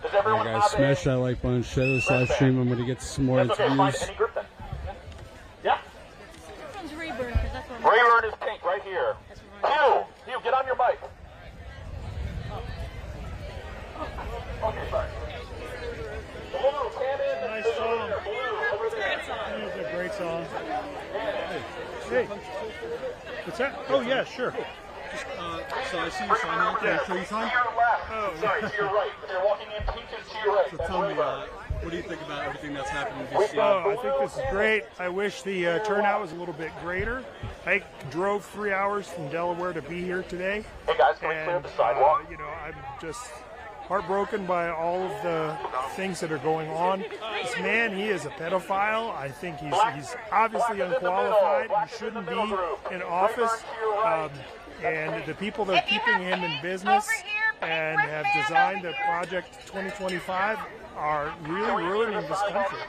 Does All everyone right, guys, have smash that like button, share this live stream. I'm going to get some more That's okay, find interviews. any group then. Yeah. Which one's Rayburn? Because that's what Rayburn is pink right here. Hugh, get on your mic. Okay, sorry. Blue, Cannon. Nice song. Blue, over there. It's a great song. Hey. What's that? Oh, yeah, sure. So I see you sign in. Yeah. So you sign? To your left. Oh, Sorry, to your right. If you're walking in, pink is to your right. So That's tell me, Rayburn. what do you think about everything that's happened in D.C.? Oh, I think this is great. I wish the turnout was a little bit greater. I drove 3 hours from Delaware to be here today. Hey guys, can we clear And, the sidewalk? I'm just heartbroken by all of the things that are going on. This man, he is a pedophile. I think he's obviously unqualified. He shouldn't be in office. And the people that are keeping him in business and have designed the Project 2025 are really ruining this country.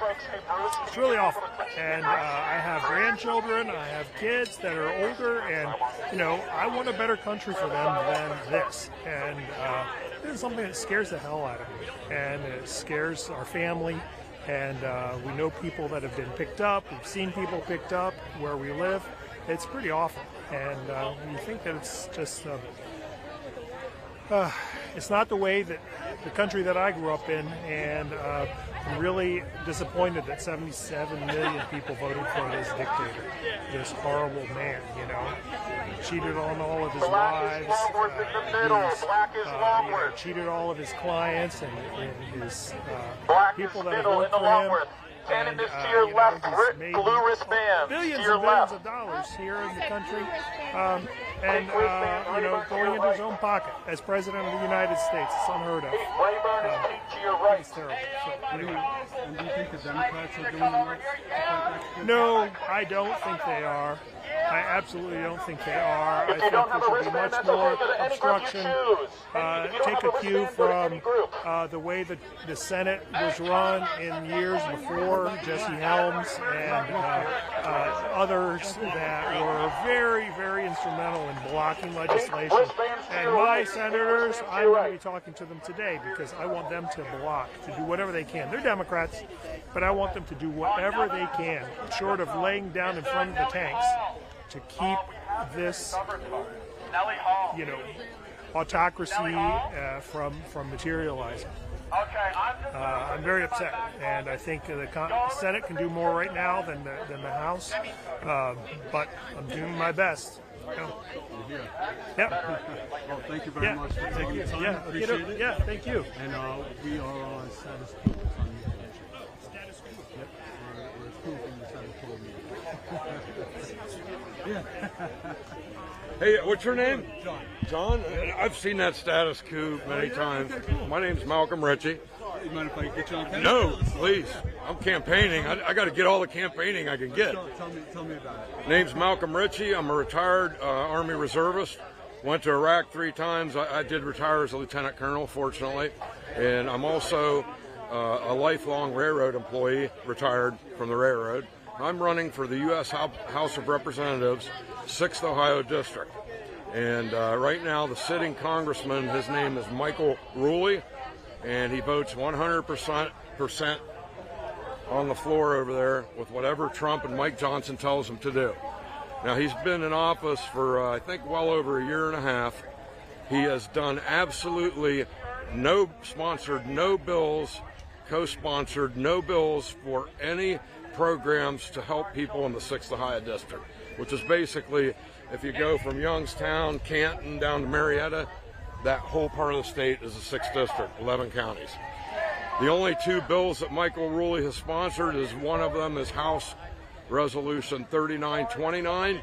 It's really awful. And I have grandchildren, I have kids that are older, and, I want a better country for them than this. And this is something that scares the hell out of me. And it scares our family. And we know people that have been picked up. We've seen people picked up where we live. It's pretty awful. And you think that it's just... it's not the way that the country that I grew up in, and I'm really disappointed that 77 million people voted for this dictator, this horrible man, He cheated on all of his wives, cheated all of his clients and his people that have worked for him. Cannon is to your left, blue wristbands Billions to your and billions left. of dollars here in the country, going into his own pocket as president of the United States. It's unheard of. Rayburn is pink to your right. It's terrible. And do you think the Democrats are doing enough? No, I don't think they are. I absolutely don't think they are. I think there should be much more obstruction. Take a cue from the way that the Senate was run in years before, Jesse Helms and others that were very, very instrumental in blocking legislation. And my senators, I'm going to be talking to them today because I want them to block, to do whatever they can. They're Democrats, but I want them to do whatever they can, short of laying down in front of the tanks, to keep this, autocracy from materializing. I'm very upset, and I think the Senate can do more right now than the House, but I'm doing my best. Yeah. Well, thank you very much for taking the time. Appreciate it. Yeah, thank you. And we are on status quo. Status quo. Yep. We're approving the status quo meeting. Yeah. Hey, what's your name? John. John? I've seen that status quo many times. Okay, cool. My name's Malcolm Ritchie. You mind if I get you on camera? No, please. I'm campaigning. I got to get all the campaigning I can get. Tell me about it. Name's Malcolm Ritchie. I'm a retired Army reservist. Went to Iraq 3 times. I did retire as a lieutenant colonel, fortunately. And I'm also a lifelong railroad employee, retired from the railroad. I'm running for the U.S. House of Representatives, 6th Ohio District. And right now, the sitting congressman, his name is Michael Ruley, and he votes 100% on the floor over there with whatever Trump and Mike Johnson tells him to do. Now, he's been in office for, I think, well over a year and a half. He has done absolutely sponsored no bills, co-sponsored no bills for any programs to help people in the 6th Ohio District, which is basically, if you go from Youngstown, Canton, down to Marietta, that whole part of the state is the 6th District, 11 counties. The only 2 bills that Michael Ruley has sponsored is one of them is House Resolution 3929,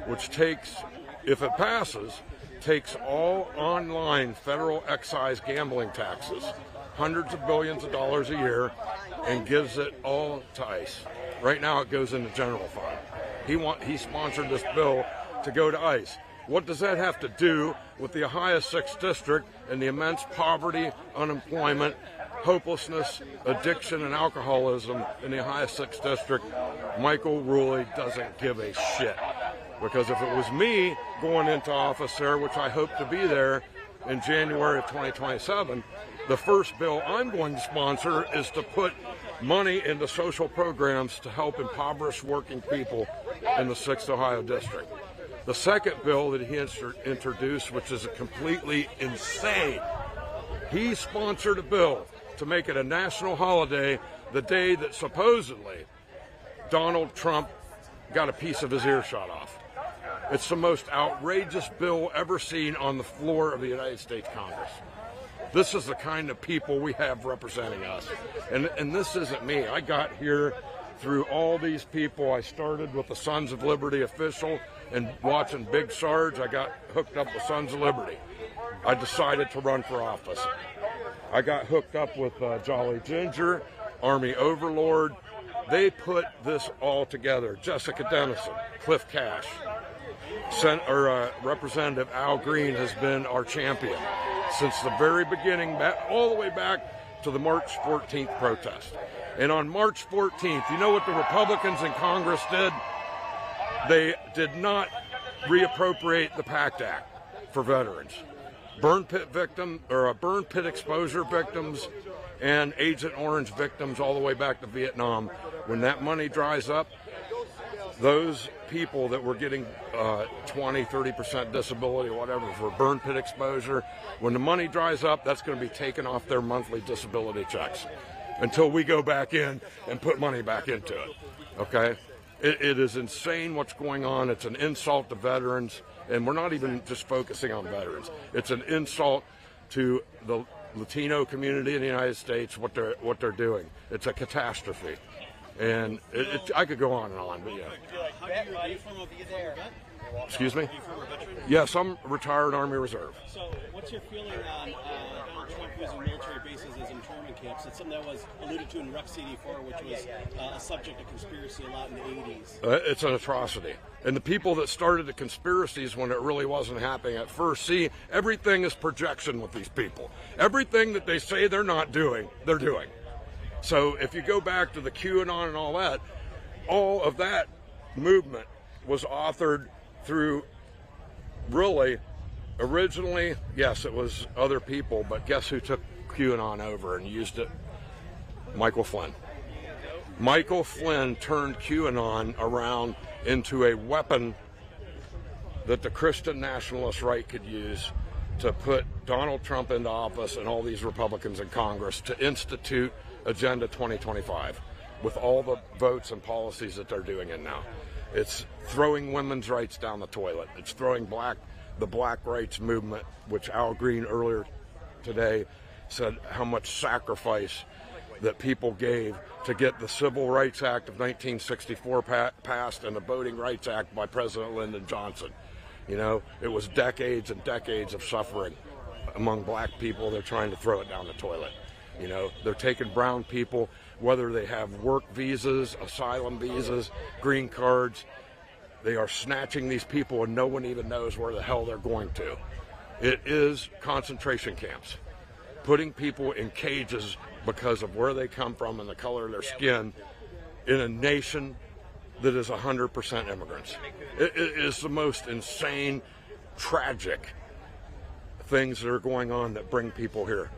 which takes, if it passes, takes all online federal excise gambling taxes, hundreds of billions of dollars a year, and gives it all to ICE. Right now it goes in the general fund. He sponsored this bill to go to ICE. What does that have to do with the Ohio 6th District and the immense poverty, unemployment, hopelessness, addiction, and alcoholism in the Ohio 6th District? Michael Ruley doesn't give a shit. Because if it was me going into office there, which I hope to be there in January of 2027, the first bill I'm going to sponsor is to put money into social programs to help impoverished working people in the 6th Ohio District. The second bill that he introduced, which is completely insane, he sponsored a bill to make it a national holiday the day that supposedly Donald Trump got a piece of his ear shot off. It's the most outrageous bill ever seen on the floor of the United States Congress. This is the kind of people we have representing us. And this isn't me. I got here through all these people. I started with the Sons of Liberty official, and watching Big Sarge, I got hooked up with Sons of Liberty. I decided to run for office. I got hooked up with Jolly Ginger, Army Overlord. They put this all together. Jessica Dennison, Cliff Cash. Representative Al Green has been our champion since the very beginning, all the way back to the March 14th protest. And on March 14th, you know what the Republicans in Congress did? They did not reappropriate the PACT Act for veterans. Burn pit exposure victims and Agent Orange victims all the way back to Vietnam. When that money dries up, those people that were getting 20, 30% disability or whatever for burn pit exposure, when the money dries up, that's going to be taken off their monthly disability checks until we go back in and put money back into it, okay? It is insane what's going on. It's an insult to veterans, and we're not even just focusing on veterans. It's an insult to the Latino community in the United States, what they're doing. It's a catastrophe. And I could go on and on, but yeah. Are you from a vet? Excuse me? Are you from a veteran? Yes, I'm retired Army Reserve. So what's your feeling on Donald Trump using military bases as internment camps? It's something that was alluded to in Rec CD4, which was a subject of conspiracy a lot in the 80s. It's an atrocity. And the people that started the conspiracies when it really wasn't happening at first, see, everything is projection with these people. Everything that they say they're not doing, they're doing. So if you go back to the QAnon and all of that movement was authored through, really, originally, yes, it was other people, but guess who took QAnon over and used it? Michael Flynn. Michael Flynn turned QAnon around into a weapon that the Christian nationalist right could use to put Donald Trump into office and all these Republicans in Congress to institute Agenda 2025 with all the votes and policies that they're doing in now. It's throwing women's rights down the toilet. It's throwing the black rights movement, which Al Green earlier today said how much sacrifice that people gave to get the Civil Rights Act of 1964 passed and the Voting Rights Act by President Lyndon Johnson. You know, it was decades and decades of suffering among black people. They're trying to throw it down the toilet. You know, they're taking brown people, whether they have work visas, asylum visas, green cards. They are snatching these people and no one even knows where the hell they're going to. It is concentration camps, putting people in cages because of where they come from and the color of their skin in a nation that is 100% immigrants. It is the most insane, tragic things that are going on that bring people here.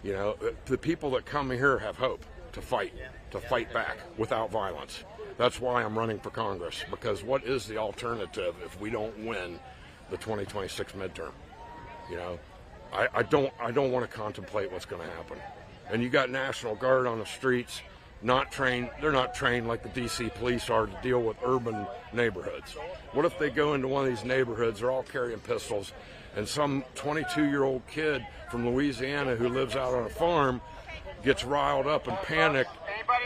You know, the people that come here have hope to fight back without violence. That's why I'm running for Congress, because what is the alternative if we don't win the 2026 midterm? You know, I don't want to contemplate what's going to happen. And you got National Guard on the streets, not trained. They're not trained like the DC police are to deal with urban neighborhoods. What if they go into one of these neighborhoods, they're all carrying pistols, and some 22-year-old kid from Louisiana who lives out on a farm gets riled up and panicked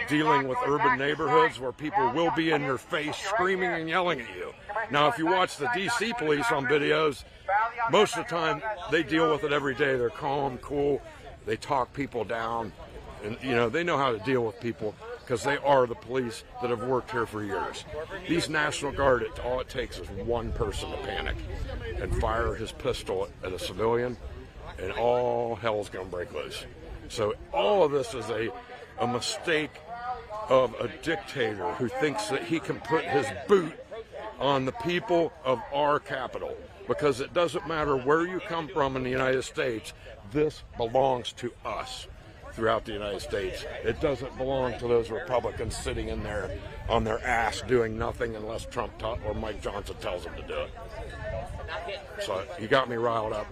dealing with urban neighborhoods where people will be in your face screaming and yelling at you. Now, if you watch the DC police on videos, most of the time they deal with it every day. They're calm, cool, they talk people down, and you know, they know how to deal with people because they are the police that have worked here for years. These National Guard, all it takes is one person to panic and fire his pistol at a civilian, and all hell's gonna break loose. So all of this is a mistake of a dictator who thinks that he can put his boot on the people of our capital, because it doesn't matter where you come from in the United States, this belongs to us throughout the United States. It doesn't belong to those Republicans sitting in there on their ass doing nothing unless Trump or Mike Johnson tells them to do it. So you got me riled up.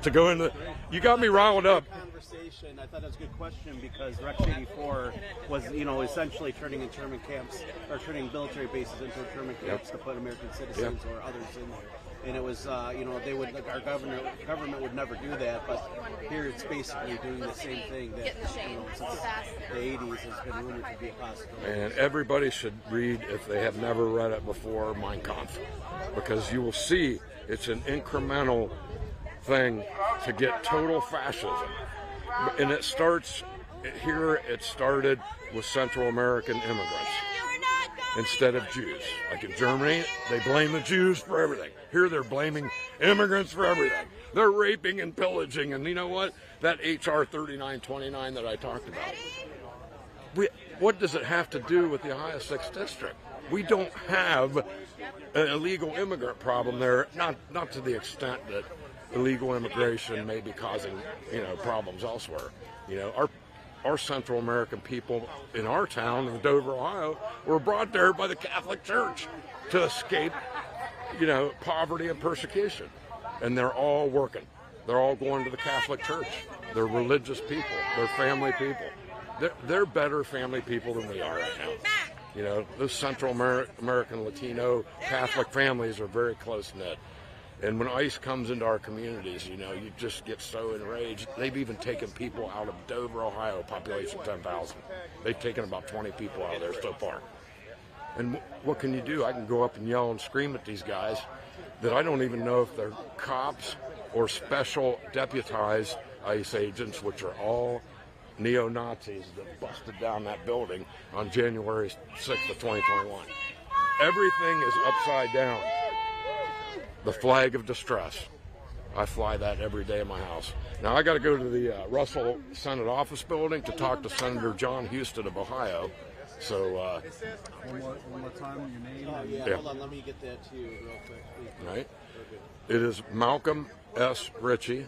You got me riled up. Conversation. I thought that was a good question, because Rex 84 was, essentially turning internment camps, or turning military bases into internment camps to put American citizens or others in there. And it was, our government would never do that, but here it's basically doing the same thing that, since the 80s has been rumored to be a possibility. And everybody should read, if they have never read it before, Mein Kampf, because you will see it's an incremental thing to get total fascism. And it starts here. It started with Central American immigrants instead of Jews. Like in Germany, they blame the Jews for everything. Here they're blaming immigrants for everything. They're raping and pillaging. And you know what? That HR 3929 that I talked about, what does it have to do with the Ohio 6th District? We don't have an illegal immigrant problem there, not to the extent that illegal immigration may be causing, problems elsewhere. Our Central American people in our town in Dover, Ohio, were brought there by the Catholic Church to escape, poverty and persecution. And they're all working. They're all going to the Catholic Church. They're religious people. They're family people. They're better family people than we are right now. Those Central American Latino Catholic families are very close-knit. And when ICE comes into our communities, you just get so enraged. They've even taken people out of Dover, Ohio, population 10,000. They've taken about 20 people out of there so far. And what can you do? I can go up and yell and scream at these guys that I don't even know if they're cops or special deputized ICE agents, which are all neo-Nazis that busted down that building on January 6th of 2021. Everything is upside down. The flag of distress. I fly that every day in my house. Now I got to go to the Russell Senate office building to talk to Senator John Huston of Ohio. So one more time, your name. Hold on, let me get that to you real quick. Right. It is Malcolm S. Ritchie,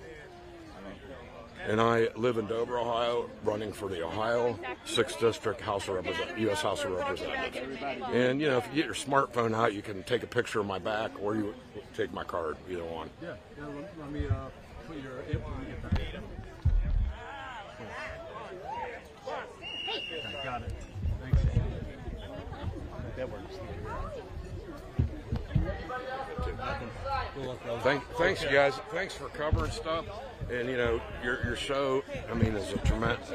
and I live in Dover, Ohio, running for the Ohio 6th District U.S. House of Representatives. And, if you get your smartphone out, you can take a picture of my back, or you take my card, either one. Yeah, let me put your Okay, got it. Thanks. That works. Thanks, you guys. Thanks for covering stuff. And your show,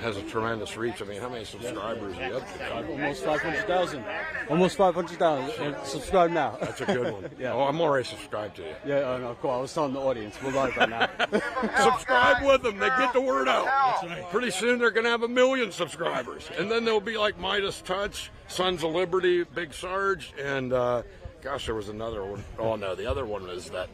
has a tremendous reach. How many subscribers are you up to? Almost 500,000. Almost 500,000. Subscribe now. That's a good one. Yeah. Oh, I'm already subscribed to you. Yeah, no, cool. I was telling the audience. We're live right now. Subscribe with them. They get the word out. That's right. Pretty soon they're going to have 1 million subscribers. And then they'll be like Midas Touch, Sons of Liberty, Big Sarge, and gosh, there was another one. Oh, no, the other one is that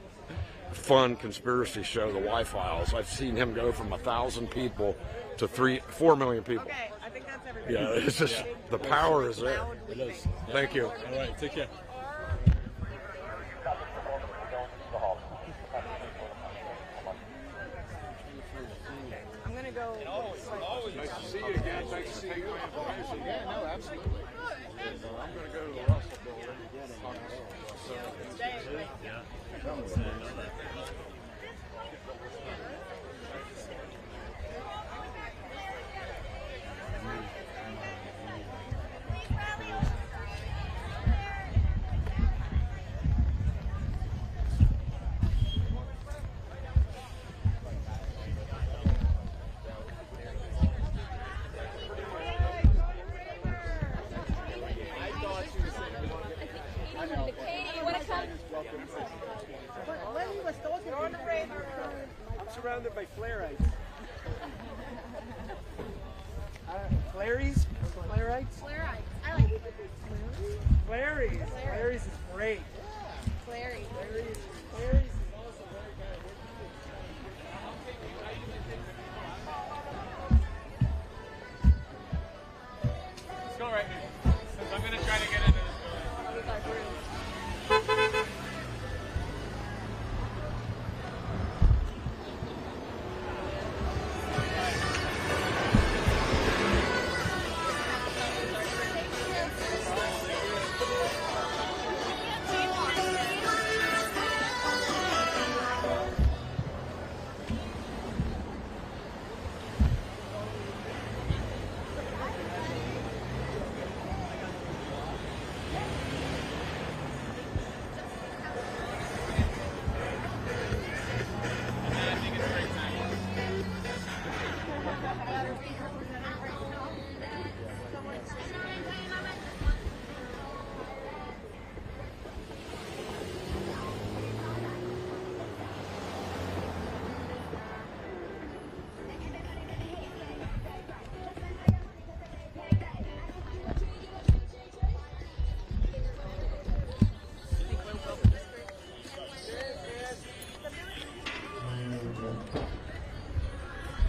fun conspiracy show, The Y-Files. I've seen him go from 1,000 people to 4 million people. Okay, I think that's Yeah, it's just the power is there. It is. Thank you. All right, take care. I'm gonna go. Nice to see you again. Thanks for taking my information. Yeah, no, absolutely. I'm going to go to the Russell building. I'm surrounded by Flareites. Flaries? Flareites? Flareites. I like it. Flaries. Flaries is great. Clary. Flaries is also very good. Let's go right here. Since I'm going to try to get into this building.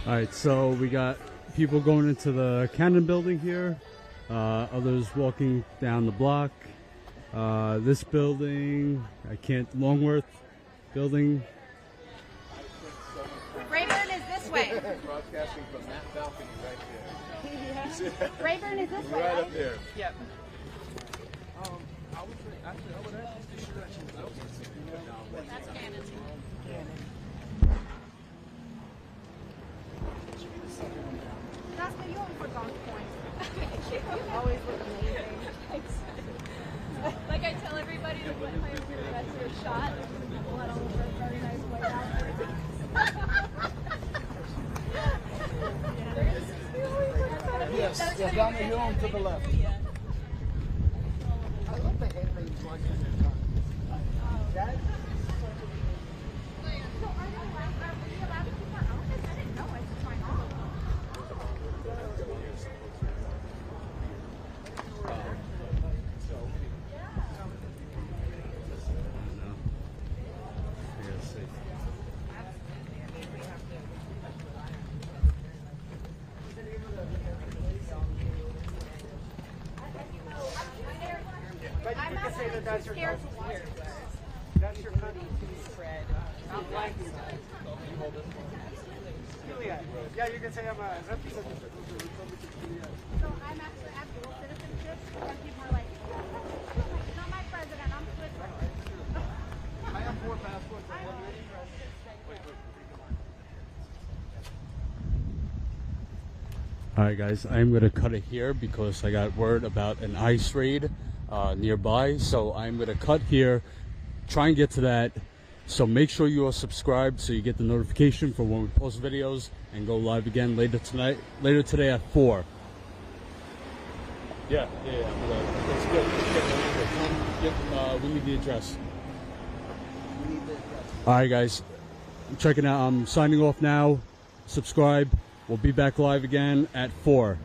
All right, so we got people going into the Cannon building here, others walking down the block. This building, Longworth building. Rayburn is this way. Broadcasting from that balcony right there. Rayburn is this way, Right right? up there. Yep. I would actually sure that she was That's Cannon. That's the you for Gone Point. Always look amazing. Like I tell everybody to let my appear, that's your shot. Blood all over a very nice way out. Yes, yeah, down the hill and to the left. I love the head raised like that. So are we allowed to keep our office? I didn't know it was my office. But you can say that that's your Scared to watch it. That's your cutting Fred. not blank. Juliet. Yeah, you can say I'm a representative. So I'm actually have dual citizenship because people are like, not my president, I'm Swiss. I have 4 passports. All right, guys, I'm going to cut it here because I got word about an ICE raid nearby. So I'm going to cut here, try and get to that. So make sure you are subscribed so you get the notification for when we post videos and go live again later today at 4. Yeah. That's good. Yep, we need the address. All right, guys, I'm checking out. I'm signing off now. Subscribe. We'll be back live again at 4.